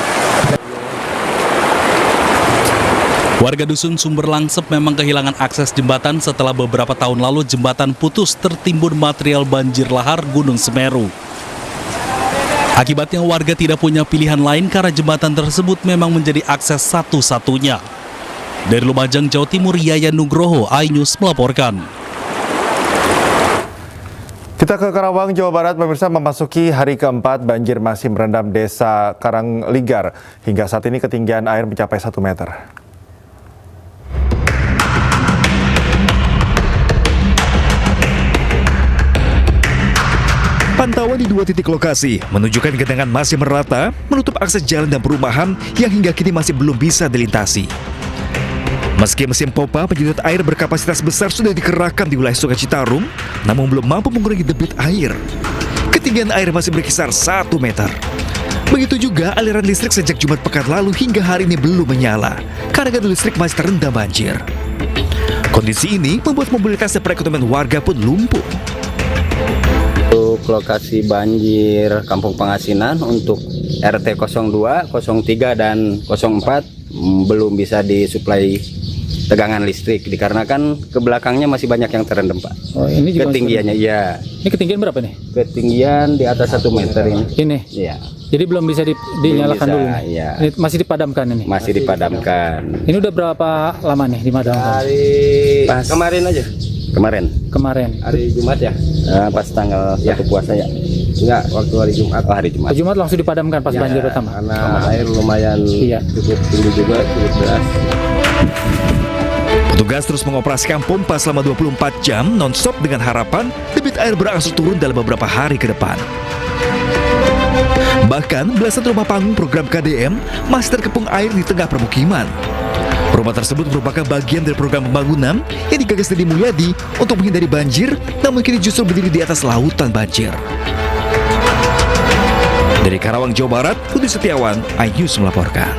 Warga dusun Sumber Langsep memang kehilangan akses jembatan setelah beberapa tahun lalu jembatan putus tertimbun material banjir lahar Gunung Semeru. Akibatnya warga tidak punya pilihan lain karena jembatan tersebut memang menjadi akses satu-satunya. Dari Lumajang, Jawa Timur, Yayan Nugroho, iNews melaporkan. Kita ke Karawang, Jawa Barat, pemirsa. Memasuki hari keempat, banjir masih merendam desa Karangligar. Hingga saat ini ketinggian air mencapai 1 meter. Pantauan di 2 titik lokasi menunjukkan genangan masih merata, menutup akses jalan dan perumahan yang hingga kini masih belum bisa dilintasi. Meski mesin pompa penyedot air berkapasitas besar sudah dikerahkan di wilayah Sungai Citarum, namun belum mampu mengurangi debit air. Ketinggian air masih berkisar 1 meter. Begitu juga aliran listrik sejak Jumat pekan lalu hingga hari ini belum menyala, karena gardu listrik masih terendam banjir. Kondisi ini membuat mobilitas dan perekonomian warga pun lumpuh. Untuk lokasi banjir Kampung Pangasinan untuk RT 02, 03, dan 04 belum bisa disuplai tegangan listrik dikarenakan ke belakangnya masih banyak yang terendam, Pak. Oh, ini juga ketinggiannya, iya. Ini ketinggian berapa nih? Ketinggian di atas 1 meter ini. Ini? Iya. Jadi belum bisa dinyalakan bisa, dulu? Iya. Ini masih dipadamkan ini? Masih dipadamkan. Ini udah berapa lama nih dimadamkan? Pas kemarin aja. Kemarin. Hari Jumat ya? Pas tanggal 1 puasa ya? Enggak, waktu hari Jumat. Oh, hari Jumat. Hari Jumat langsung dipadamkan pas banjir pertama? Karena air lumayan cukup tinggi juga, cukup deras. Petugas terus mengoperasikan pompa selama 24 jam non-stop dengan harapan debit air berangsur turun dalam beberapa hari ke depan. Bahkan belasan rumah panggung program KDM masih terkepung air di tengah permukiman. Rumah tersebut merupakan bagian dari program pembangunan yang digagas Deddy Mulyadi untuk menghindari banjir, namun kini justru berdiri di atas lautan banjir. Dari Karawang, Jawa Barat, Budi Setiawan, iNews melaporkan.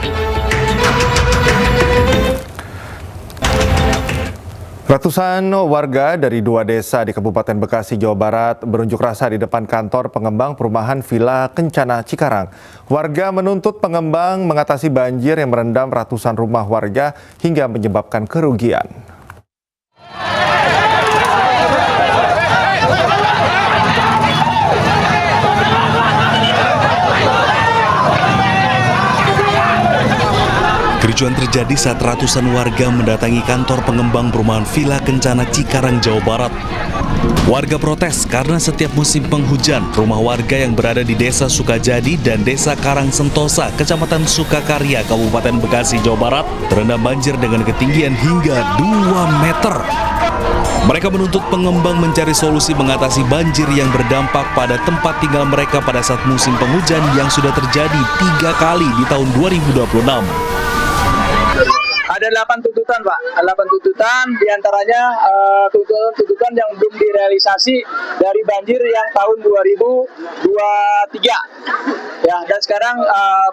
Ratusan warga dari 2 desa di Kabupaten Bekasi, Jawa Barat berunjuk rasa di depan kantor pengembang perumahan Villa Kencana Cikarang. Warga menuntut pengembang mengatasi banjir yang merendam ratusan rumah warga hingga menyebabkan kerugian. Kericuan terjadi saat ratusan warga mendatangi kantor pengembang perumahan Villa Kencana Cikarang, Jawa Barat. Warga protes karena setiap musim penghujan, rumah warga yang berada di Desa Sukajadi dan Desa Karang Sentosa, Kecamatan Sukakarya, Kabupaten Bekasi, Jawa Barat, terendam banjir dengan ketinggian hingga 2 meter. Mereka menuntut pengembang mencari solusi mengatasi banjir yang berdampak pada tempat tinggal mereka pada saat musim penghujan yang sudah terjadi 3 kali di tahun 2026. Ada 8 tuntutan, Pak. 8 tuntutan, diantaranya tuntutan yang belum direalisasi dari banjir yang tahun 2023. Ya, dan sekarang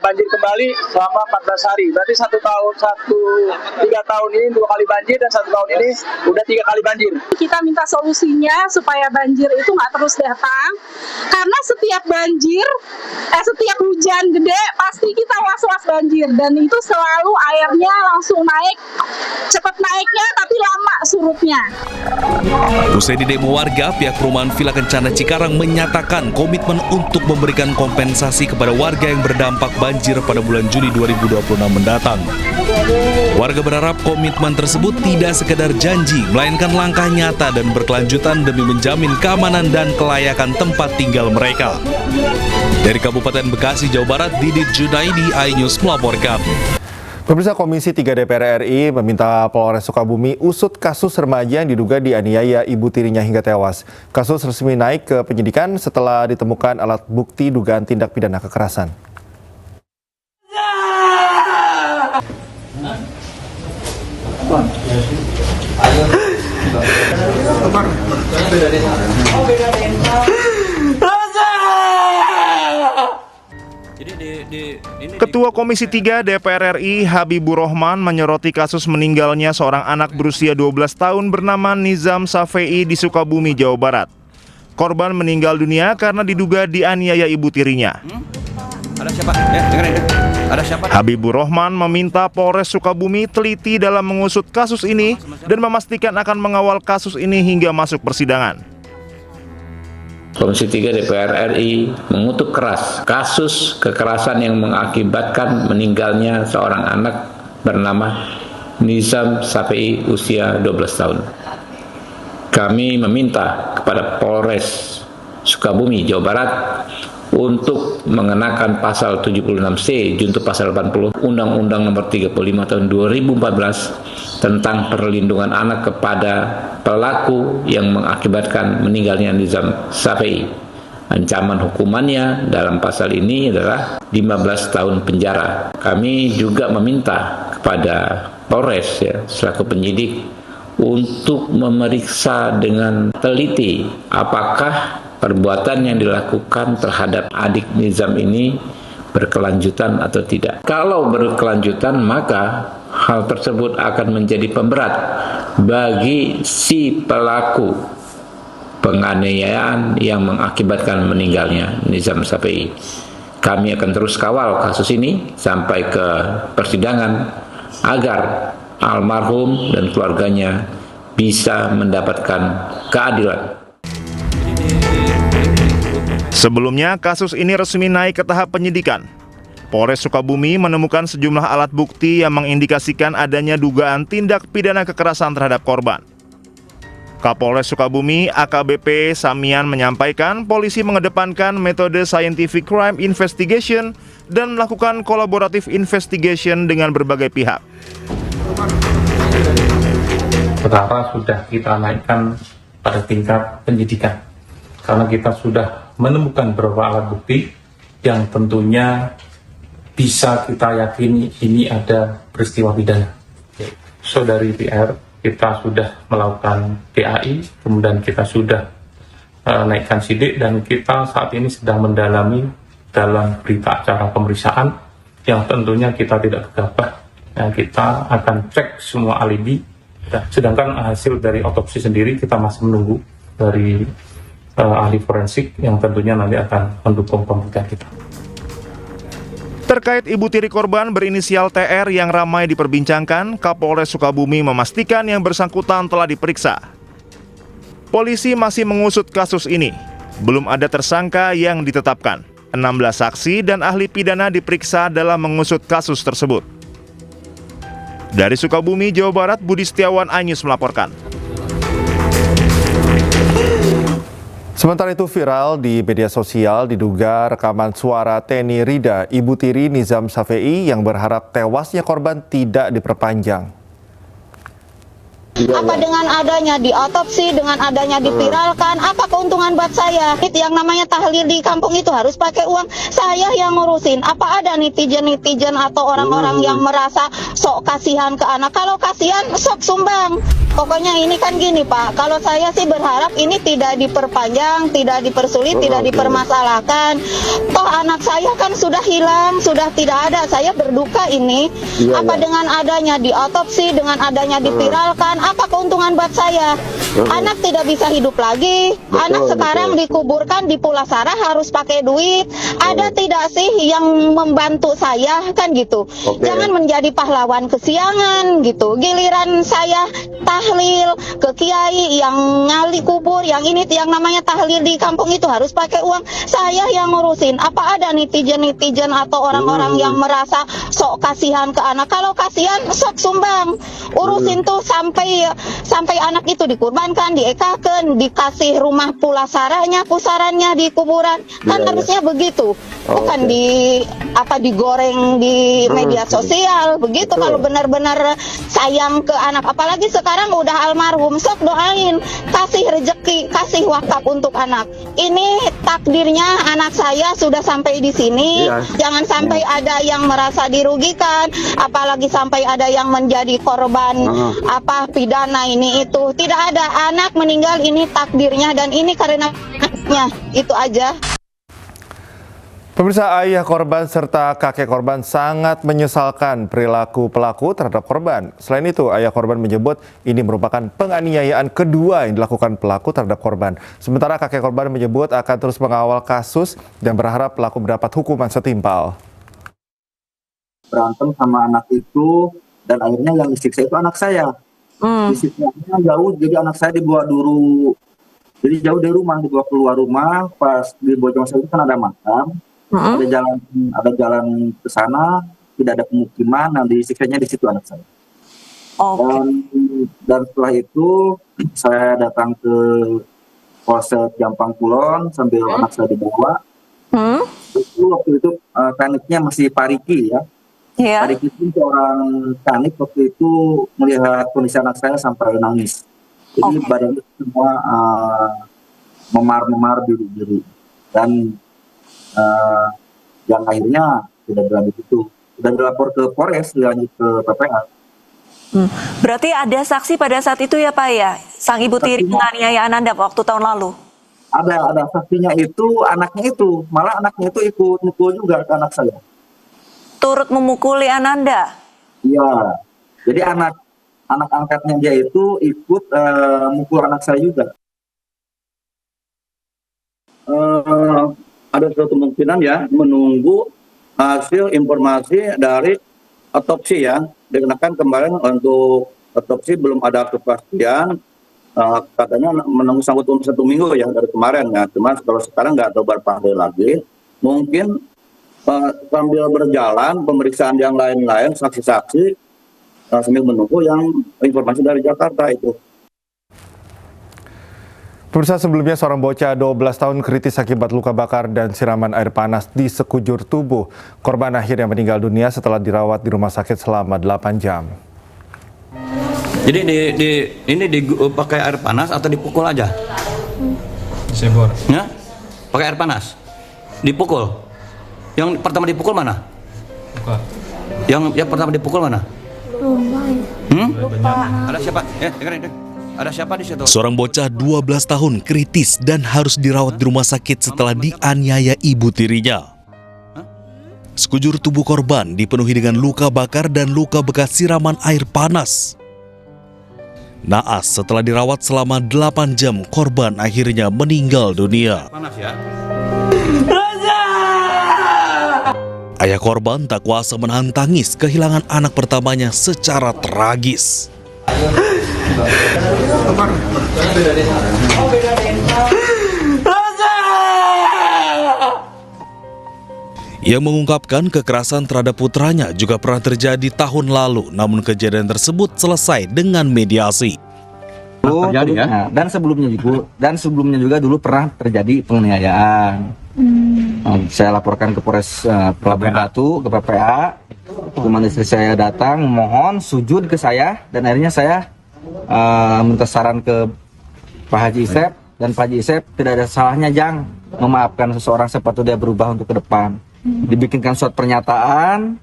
banjir kembali selama 14 hari. Berarti 3 tahun ini 2 kali banjir dan 1 tahun ini udah 3 kali banjir. Kita minta solusinya supaya banjir itu nggak terus datang. Karena setiap banjir, setiap hujan gede pasti kita was-was banjir, dan itu selalu airnya langsung naik, cepat naiknya tapi lama surutnya. Usai didemo warga, pihak perumahan Villa Kencana Cikarang menyatakan komitmen untuk memberikan kompensasi kepada warga yang berdampak banjir pada bulan Juni 2026 mendatang. Warga berharap komitmen tersebut tidak sekedar janji, melainkan langkah nyata dan berkelanjutan demi menjamin keamanan dan kelayakan tempat tinggal mereka. Dari Kabupaten Bekasi, Jawa Barat, Didit Junaidi, iNews melaporkan. Pemirsa, Komisi 3 DPR RI meminta Polres Sukabumi usut kasus remaja yang diduga dianiaya ibu tirinya hingga tewas. Kasus resmi naik ke penyidikan setelah ditemukan alat bukti dugaan tindak pidana kekerasan. Ketua Komisi 3 DPR RI Habibur Rahman menyoroti kasus meninggalnya seorang anak berusia 12 tahun bernama Nizam Safei di Sukabumi, Jawa Barat. Korban meninggal dunia karena diduga dianiaya ibu tirinya. Ada siapa? Ya, dengerin. Ada siapa? Habibur Rahman meminta Polres Sukabumi teliti dalam mengusut kasus ini dan memastikan akan mengawal kasus ini hingga masuk persidangan. Komisi 3 DPR RI mengutuk keras kasus kekerasan yang mengakibatkan meninggalnya seorang anak bernama Nizam Safei usia 12 tahun. Kami meminta kepada Polres Sukabumi, Jawa Barat untuk mengenakan pasal 76C junto pasal 80 Undang-Undang Nomor 35 Tahun 2014 tentang perlindungan anak kepada pelaku yang mengakibatkan meninggalnya Nizam Safei. Ancaman hukumannya dalam pasal ini adalah 15 tahun penjara. Kami juga meminta kepada Polres selaku penyidik untuk memeriksa dengan teliti apakah perbuatan yang dilakukan terhadap adik Nizam ini berkelanjutan atau tidak. Kalau berkelanjutan, maka hal tersebut akan menjadi pemberat bagi si pelaku penganiayaan yang mengakibatkan meninggalnya Nizam Safei. Kami akan terus kawal kasus ini sampai ke persidangan agar almarhum dan keluarganya bisa mendapatkan keadilan. Sebelumnya, kasus ini resmi naik ke tahap penyidikan. Polres Sukabumi menemukan sejumlah alat bukti yang mengindikasikan adanya dugaan tindak pidana kekerasan terhadap korban. Kapolres Sukabumi AKBP Samian menyampaikan polisi mengedepankan metode scientific crime investigation dan melakukan collaborative investigation dengan berbagai pihak. Perkara sudah kita naikkan pada tingkat penyidikan karena kita sudah menemukan beberapa alat bukti yang tentunya bisa kita yakini ini ada peristiwa pidana, yaitu saudari PR, kita sudah melakukan PAI, kemudian kita sudah naikkan sidik, dan kita saat ini sedang mendalami dalam berita acara pemeriksaan yang tentunya kita tidak gegabah. Kita akan cek semua alibi, sedangkan hasil dari otopsi sendiri kita masih menunggu dari ahli forensik yang tentunya nanti akan mendukung pembuktian kita. Terkait ibu tiri korban berinisial TR yang ramai diperbincangkan, Kapolres Sukabumi memastikan yang bersangkutan telah diperiksa. Polisi masih mengusut kasus ini. Belum ada tersangka yang ditetapkan. 16 saksi dan ahli pidana diperiksa dalam mengusut kasus tersebut. Dari Sukabumi, Jawa Barat, Budi Setiawan, iNews melaporkan. Sementara itu viral di media sosial diduga rekaman suara Teni Rida, ibu tiri Nizam Safei yang berharap tewasnya korban tidak diperpanjang. Apa dengan adanya diotopsi, dengan adanya dipiralkan, apa keuntungan buat saya? Yang namanya tahlil di kampung itu harus pakai uang, saya yang ngurusin. Apa ada netizen atau orang-orang yang merasa sok kasihan ke anak? Kalau kasihan, sok sumbang. Pokoknya ini kan gini Pak, kalau saya sih berharap ini tidak diperpanjang, tidak dipersulit, tidak dipermasalahkan. Toh anak saya kan sudah hilang, sudah tidak ada, saya berduka ini. Apa dengan adanya diotopsi, dengan adanya dipiralkan, apa keuntungan buat saya? Anak tidak bisa hidup lagi, anak sekarang dikuburkan di Pulasara harus pakai duit. Ada tidak sih yang membantu saya kan gitu? Jangan menjadi pahlawan kesiangan gitu. Giliran saya tahlil ke kiai yang ngali kubur, yang ini yang namanya tahlil di kampung itu harus pakai uang, saya yang ngurusin. Apa ada netizen atau orang-orang yang merasa sok kasihan ke anak? Kalau kasihan sok sumbang, urusin tuh sampai anak itu dikurbankan, diekakan, dikasih rumah pulasaranya, pusarannya di kuburan, kan harusnya begitu, bukan digoreng di media sosial begitu. Kalau benar-benar sayang ke anak, apalagi sekarang udah almarhum, sok doain, kasih rezeki, kasih wakaf untuk anak. Ini takdirnya anak saya sudah sampai di sini. Jangan sampai ada yang merasa dirugikan, apalagi sampai ada yang menjadi korban pidana ini itu. Tidak ada, anak meninggal ini takdirnya dan ini karena anaknya, itu aja. Pemirsa, ayah korban serta kakek korban sangat menyesalkan perilaku pelaku terhadap korban. Selain itu, ayah korban menyebut ini merupakan penganiayaan kedua yang dilakukan pelaku terhadap korban. Sementara kakek korban menyebut akan terus mengawal kasus dan berharap pelaku mendapat hukuman setimpal. Berantem sama anak itu dan akhirnya yang disiksa itu anak saya. Disiksanya jauh, jadi anak saya dibawa dulu. Jadi jauh dari rumah, dibawa keluar rumah. Pas dibawa ke itu kan ada makam. Ada jalan ke sana, tidak ada pemukiman, nah disiksanya di situ anak saya. Dan setelah itu saya datang ke Polsek Jampang Kulon sambil anak saya dibawa. Waktu itu tekniknya masih Pariki ya. Pariki itu seorang teknik waktu itu melihat kondisi anak saya sampai nangis. Jadi badannya semua memar-memar biru-biru dan yang akhirnya tidak berlanjut itu, sudah dilapor ke Polres, dilanjut ke PPA. Berarti ada saksi pada saat itu ya Pak ya, sang ibu tiri menganiaya Ananda waktu tahun lalu? Ada saksinya itu, anaknya itu, malah anaknya itu ikut mukul juga ke anak saya. Turut memukuli Ananda? Iya, jadi anak angkatnya dia itu ikut mukul anak saya juga. Ada suatu kemungkinan ya menunggu hasil informasi dari otopsi ya, dikarenakan kemarin untuk otopsi belum ada kepastian, katanya menunggu sampai 1 minggu ya dari kemarin ya, cuma kalau sekarang nggak tahu berapa hari lagi, mungkin sambil berjalan pemeriksaan yang lain-lain, saksi-saksi sambil menunggu yang informasi dari Jakarta itu. Pemirsa, sebelumnya seorang bocah 12 tahun kritis akibat luka bakar dan siraman air panas di sekujur tubuh. Korban akhirnya meninggal dunia setelah dirawat di rumah sakit selama 8 jam. Jadi ini pakai air panas atau dipukul aja? Sebor. Ya? Pakai air panas? Dipukul? Yang pertama dipukul mana? Buka. Yang pertama dipukul mana? Ada siapa? Dengerin. Ada siapa di situ? Seorang bocah 12 tahun kritis dan harus dirawat di rumah sakit setelah dianiaya ibu tirinya. Sekujur tubuh korban dipenuhi dengan luka bakar dan luka bekas siraman air panas. Naas setelah dirawat selama 8 jam, korban akhirnya meninggal dunia. Panas ya. Ayah korban tak kuasa menahan tangis kehilangan anak pertamanya secara tragis. Ia mengungkapkan kekerasan terhadap putranya juga pernah terjadi tahun lalu, namun kejadian tersebut selesai dengan mediasi. Terjadi ya. Dan sebelumnya juga dulu pernah terjadi penganiayaan. Saya laporkan ke Polres Labuan Batu, ke PPA. Kemudian istri saya datang mohon sujud ke saya dan akhirnya saya minta saran ke Pak Haji Isep, dan Pak Haji Isep tidak ada salahnya Jang memaafkan seseorang sepatu dia berubah untuk ke depan. Dibikinkan surat pernyataan,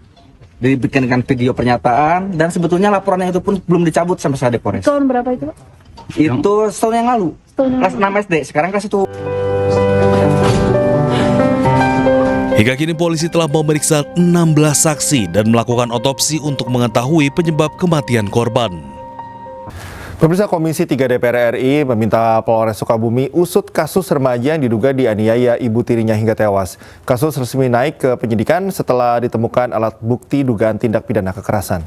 dibikinkan video pernyataan, dan sebetulnya laporannya itu pun belum dicabut sampai saat di Polres. Tahun berapa itu, Pak? Itu setahun yang lalu, kelas 6 SD, sekarang kelas 1. Hingga kini polisi telah memeriksa 16 saksi dan melakukan otopsi untuk mengetahui penyebab kematian korban. Pemirsa, Komisi 3 DPR RI meminta Polres Sukabumi usut kasus remaja yang diduga dianiaya ibu tirinya hingga tewas. Kasus resmi naik ke penyidikan setelah ditemukan alat bukti dugaan tindak pidana kekerasan.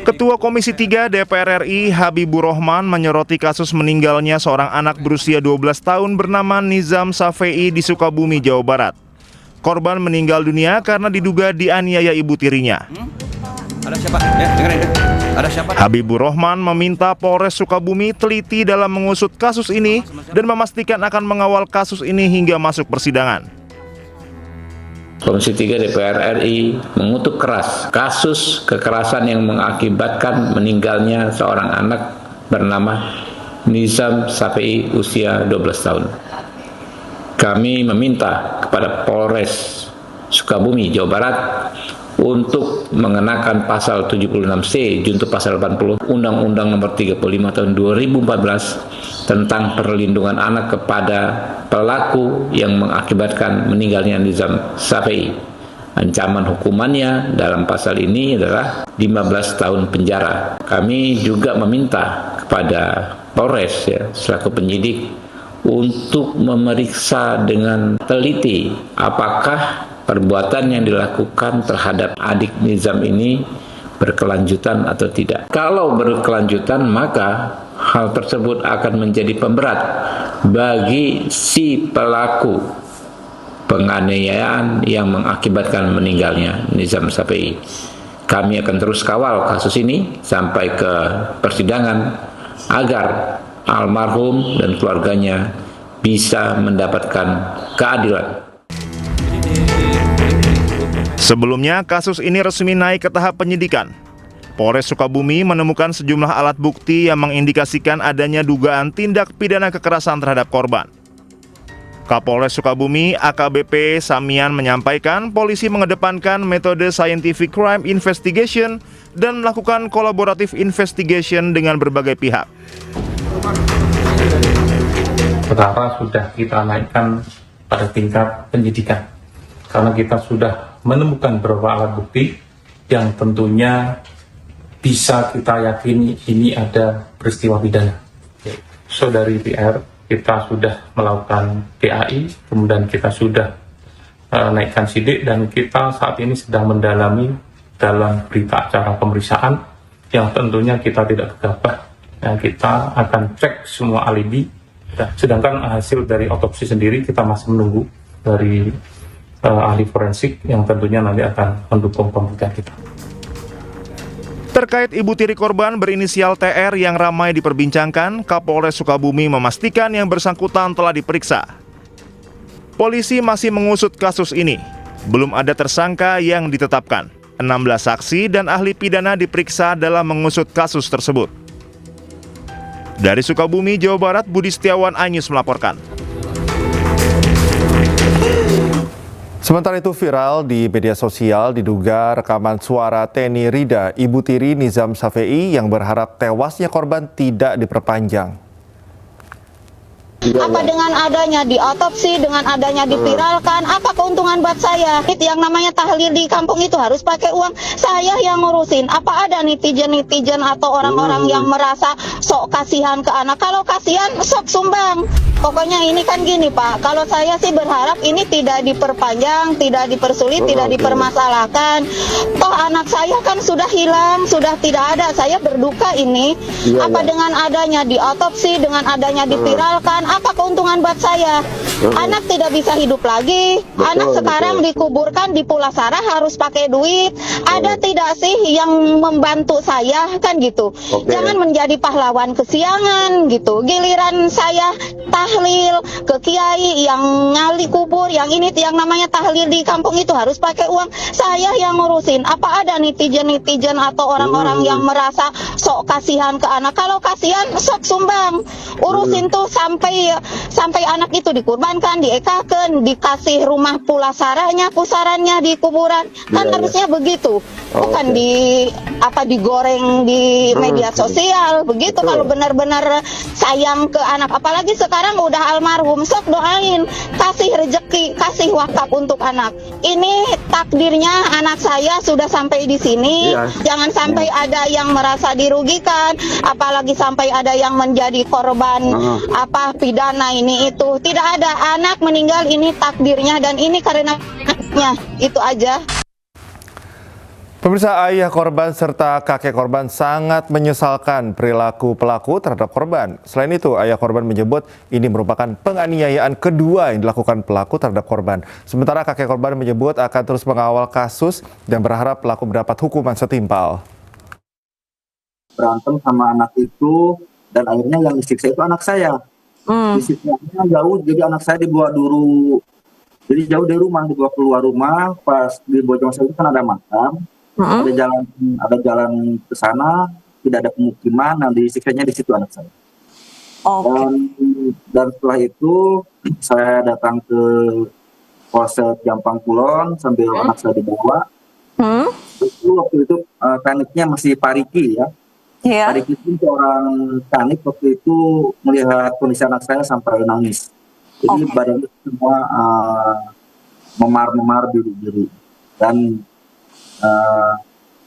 Ketua Komisi 3 DPR RI Habibur Rahman menyoroti kasus meninggalnya seorang anak berusia 12 tahun bernama Nizam Safei di Sukabumi, Jawa Barat. Korban meninggal dunia karena diduga dianiaya ibu tirinya. Ada siapa? Dengerin. Ada siapa? Habibur Rahman meminta Polres Sukabumi teliti dalam mengusut kasus ini dan memastikan akan mengawal kasus ini hingga masuk persidangan. Komisi 3 DPR RI mengutuk keras kasus kekerasan yang mengakibatkan meninggalnya seorang anak bernama Nizam Safei usia 12 tahun. Kami meminta kepada Polres Sukabumi, Jawa Barat untuk mengenakan pasal 76C junto pasal 80 Undang-Undang Nomor 35 Tahun 2014 tentang perlindungan anak kepada pelaku yang mengakibatkan meninggalnya Nizam Safei. Ancaman hukumannya dalam pasal ini adalah 15 tahun penjara. Kami juga meminta kepada Polres selaku penyidik untuk memeriksa dengan teliti apakah perbuatan yang dilakukan terhadap adik Nizam ini berkelanjutan atau tidak. Kalau berkelanjutan, maka hal tersebut akan menjadi pemberat bagi si pelaku penganiayaan yang mengakibatkan meninggalnya Nizam Safei. Kami akan terus kawal kasus ini sampai ke persidangan agar almarhum dan keluarganya bisa mendapatkan keadilan. Sebelumnya, kasus ini resmi naik ke tahap penyidikan. Polres Sukabumi menemukan sejumlah alat bukti yang mengindikasikan adanya dugaan tindak pidana kekerasan terhadap korban. Kapolres Sukabumi AKBP Samian menyampaikan polisi mengedepankan metode scientific crime investigation dan melakukan collaborative investigation dengan berbagai pihak. Perkara sudah kita naikkan pada tingkat penyidikan karena kita sudah menemukan beberapa alat bukti yang tentunya bisa kita yakini ini ada peristiwa pidana. So dari PR kita sudah melakukan PAI, kemudian kita sudah naikkan sidik dan kita saat ini sedang mendalami dalam berita acara pemeriksaan yang tentunya kita tidak gegabah. Yang kita akan cek semua alibi. Sedangkan hasil dari otopsi sendiri kita masih menunggu dari ahli forensik yang tentunya nanti akan mendukung pembuktian kita. Terkait ibu tiri korban berinisial TR yang ramai diperbincangkan, Kapolres Sukabumi memastikan yang bersangkutan telah diperiksa. Polisi masih mengusut kasus ini. Belum ada tersangka yang ditetapkan. 16 saksi dan ahli pidana diperiksa dalam mengusut kasus tersebut. Dari Sukabumi, Jawa Barat, Budi Setiawan, iNews melaporkan. Sementara itu viral di media sosial diduga rekaman suara Teni Rida, ibu tiri Nizam Safei yang berharap tewasnya korban tidak diperpanjang. Apa dengan adanya diotopsi, dengan adanya dipiralkan, apa keuntungan buat saya? Yang namanya tahlil di kampung itu harus pakai uang, saya yang ngurusin. Apa ada netizen atau orang-orang yang merasa sok kasihan ke anak? Kalau kasihan, sok sumbang. Pokoknya ini kan gini Pak, kalau saya sih berharap ini tidak diperpanjang, tidak dipersulit, tidak dipermasalahkan. Toh anak saya kan sudah hilang, sudah tidak ada, saya berduka ini. Apa dengan adanya diotopsi, dengan adanya dipiralkan, apa keuntungan buat saya? Anak tidak bisa hidup lagi, anak sekarang dikuburkan di Pulasara harus pakai duit. Ada tidak sih yang membantu saya kan gitu? Jangan menjadi pahlawan kesiangan gitu. Giliran saya tahlil ke kiai yang ngali kubur, yang ini yang namanya tahlil di kampung itu harus pakai uang, saya yang ngurusin. Apa ada netizen atau orang-orang yang merasa sok kasihan ke anak? Kalau kasihan sok sumbang, urusin tuh sampai anak itu dikurbankan, diekakan, dikasih rumah pulasaranya, pusarannya di kuburan, kan harusnya begitu, bukan digoreng di media sosial begitu. Kalau benar-benar sayang ke anak, apalagi sekarang udah almarhum, sok doain, kasih rezeki, kasih wakaf untuk anak. Ini takdirnya anak saya sudah sampai di sini, jangan sampai ada yang merasa dirugikan, apalagi sampai ada yang menjadi korban pidana ini itu. Tidak ada, anak meninggal ini takdirnya dan ini karena anaknya, itu aja. Pemirsa, ayah korban serta kakek korban sangat menyesalkan perilaku pelaku terhadap korban. Selain itu, ayah korban menyebut ini merupakan penganiayaan kedua yang dilakukan pelaku terhadap korban. Sementara kakek korban menyebut akan terus mengawal kasus dan berharap pelaku mendapat hukuman setimpal. Berantem sama anak itu dan akhirnya yang disiksa itu anak saya. Disiksanya jauh, jadi anak saya dibawa dulu. Jadi jauh dari rumah, dibawa keluar rumah. Pas di Bojongsoang itu kan ada makam. Ada jalan ke sana, tidak ada pemukiman, nah disiksanya di situ anak saya. Dan setelah itu saya datang ke Polsek Jampang Kulon sambil anak saya dibawa. Waktu itu kaniknya masih Pariki ya. Pariki itu seorang kanik waktu itu melihat kondisi anak saya sampai nangis. Jadi badannya semua memar-memar biru-biru. Dan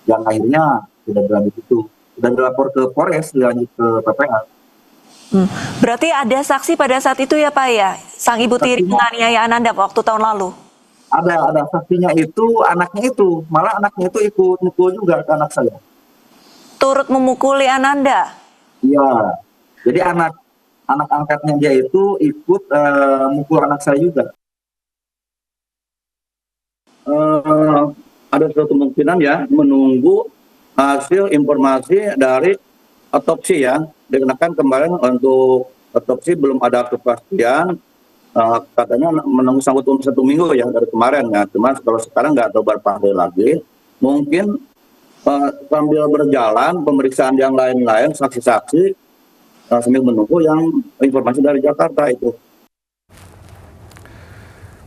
yang akhirnya tidak berlanjut itu, sudah dilapor ke Polres, dilanjut ke PPA. Berarti ada saksi pada saat itu ya Pak ya, sang ibu tiri penganiayaan Anda waktu tahun lalu? Ada saksinya itu, anaknya itu, malah anaknya itu ikut mukul juga ke anak saya. Turut memukuli Ananda? Iya, jadi anak angkatnya dia itu ikut mukul anak saya juga. Ada suatu kemungkinan ya menunggu hasil informasi dari otopsi ya, dikarenakan kemarin untuk otopsi belum ada kepastian, katanya menunggu sampai 1 minggu ya dari kemarin ya. Cuma kalau sekarang nggak tahu berapa hari lagi, mungkin sambil berjalan pemeriksaan yang lain-lain, saksi-saksi sambil menunggu yang informasi dari Jakarta itu.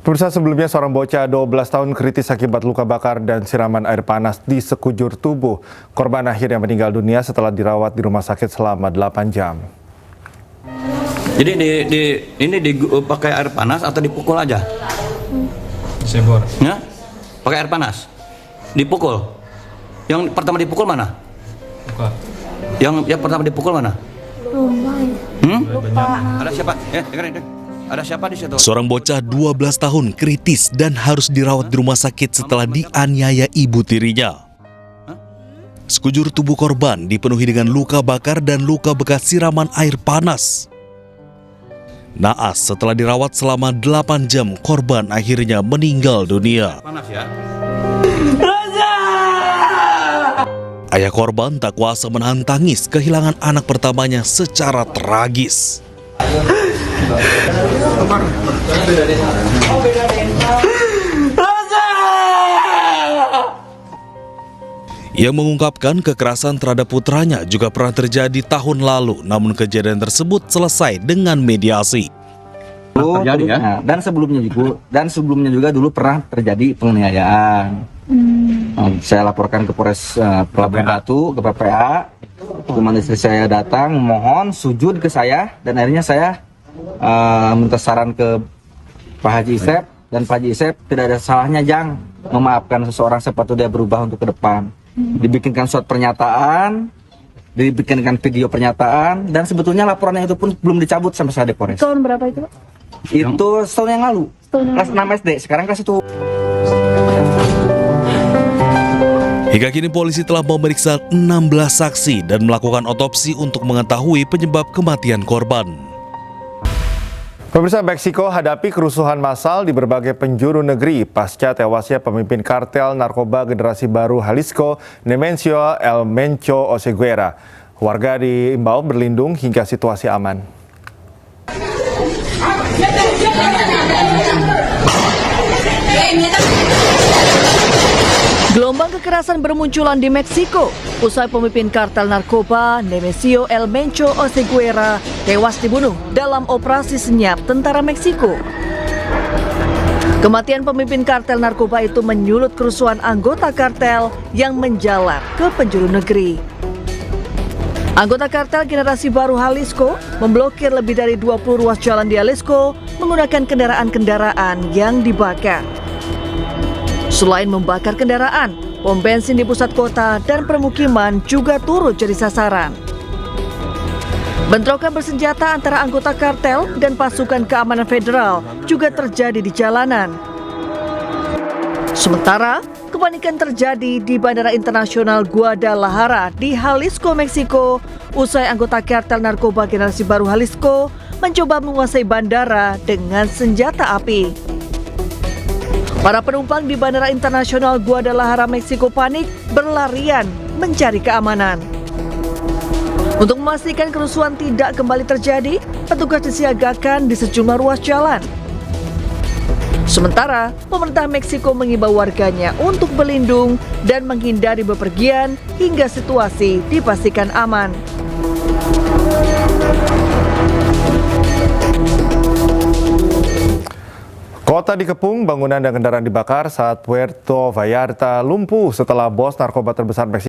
Pemirsa, sebelumnya seorang bocah 12 tahun kritis akibat luka bakar dan siraman air panas di sekujur tubuh. Korban akhirnya meninggal dunia setelah dirawat di rumah sakit selama 8 jam. Jadi ini pakai air panas atau dipukul aja? Disebor. Ya? Pakai air panas. Dipukul. Yang pertama dipukul mana? Luka. Yang pertama dipukul mana? Lupa. Ada siapa? Dengerin. Ada siapa di situ? Seorang bocah 12 tahun kritis dan harus dirawat di rumah sakit setelah dianiaya ibu tirinya. Sekujur tubuh korban dipenuhi dengan luka bakar dan luka bekas siraman air panas. Naas setelah dirawat selama 8 jam, korban akhirnya meninggal dunia. Panas ya. Ayah korban tak kuasa menahan tangis kehilangan anak pertamanya secara tragis. Ia mengungkapkan kekerasan terhadap putranya juga pernah terjadi tahun lalu, namun kejadian tersebut selesai dengan mediasi. Terjadi ya? Nah, dan sebelumnya juga dulu pernah terjadi penganiayaan. Saya laporkan ke Polres Pelabuhan Batu, ke PPA. Kemudian istri saya datang mohon sujud ke saya, dan akhirnya saya minta saran ke Pak Haji Isep, dan Pak Haji Isep tidak ada salahnya Jang memaafkan seseorang sepatu dia berubah untuk ke depan. Dibikinkan surat pernyataan, dibikinkan video pernyataan, dan sebetulnya laporannya itu pun belum dicabut sampai saat di Polres. Tahun berapa itu, Pak? Itu setahun yang lalu, kelas 6 SD, sekarang kelas 1. Hingga kini polisi telah memeriksa 16 saksi dan melakukan otopsi untuk mengetahui penyebab kematian korban. Pemirsa, Meksiko hadapi kerusuhan massal di berbagai penjuru negeri pasca tewasnya pemimpin kartel narkoba generasi baru Jalisco, Nemesio El Mencho Oseguera. Warga diimbau berlindung hingga situasi aman. Gelombang kekerasan bermunculan di Meksiko usai pemimpin kartel narkoba Nemesio El Mencho Oseguera tewas dibunuh dalam operasi senyap tentara Meksiko. Kematian pemimpin kartel narkoba itu menyulut kerusuhan anggota kartel yang menjalar ke penjuru negeri. Anggota kartel generasi baru Jalisco memblokir lebih dari 20 ruas jalan di Jalisco menggunakan kendaraan-kendaraan yang dibakar. Selain membakar kendaraan, pom bensin di pusat kota dan permukiman juga turut jadi sasaran. Bentrokan bersenjata antara anggota kartel dan pasukan keamanan federal juga terjadi di jalanan. Sementara, kepanikan terjadi di Bandara Internasional Guadalajara di Jalisco, Meksiko, usai anggota kartel narkoba generasi baru Jalisco mencoba menguasai bandara dengan senjata api. Para penumpang di Bandara Internasional Guadalajara, Meksiko panik berlarian mencari keamanan. Untuk memastikan kerusuhan tidak kembali terjadi, petugas disiagakan di sejumlah ruas jalan. Sementara, pemerintah Meksiko mengimbau warganya untuk berlindung dan menghindari bepergian hingga situasi dipastikan aman. Kota dikepung, bangunan dan kendaraan dibakar saat Puerto Vallarta lumpuh setelah bos narkoba terbesar Meksiko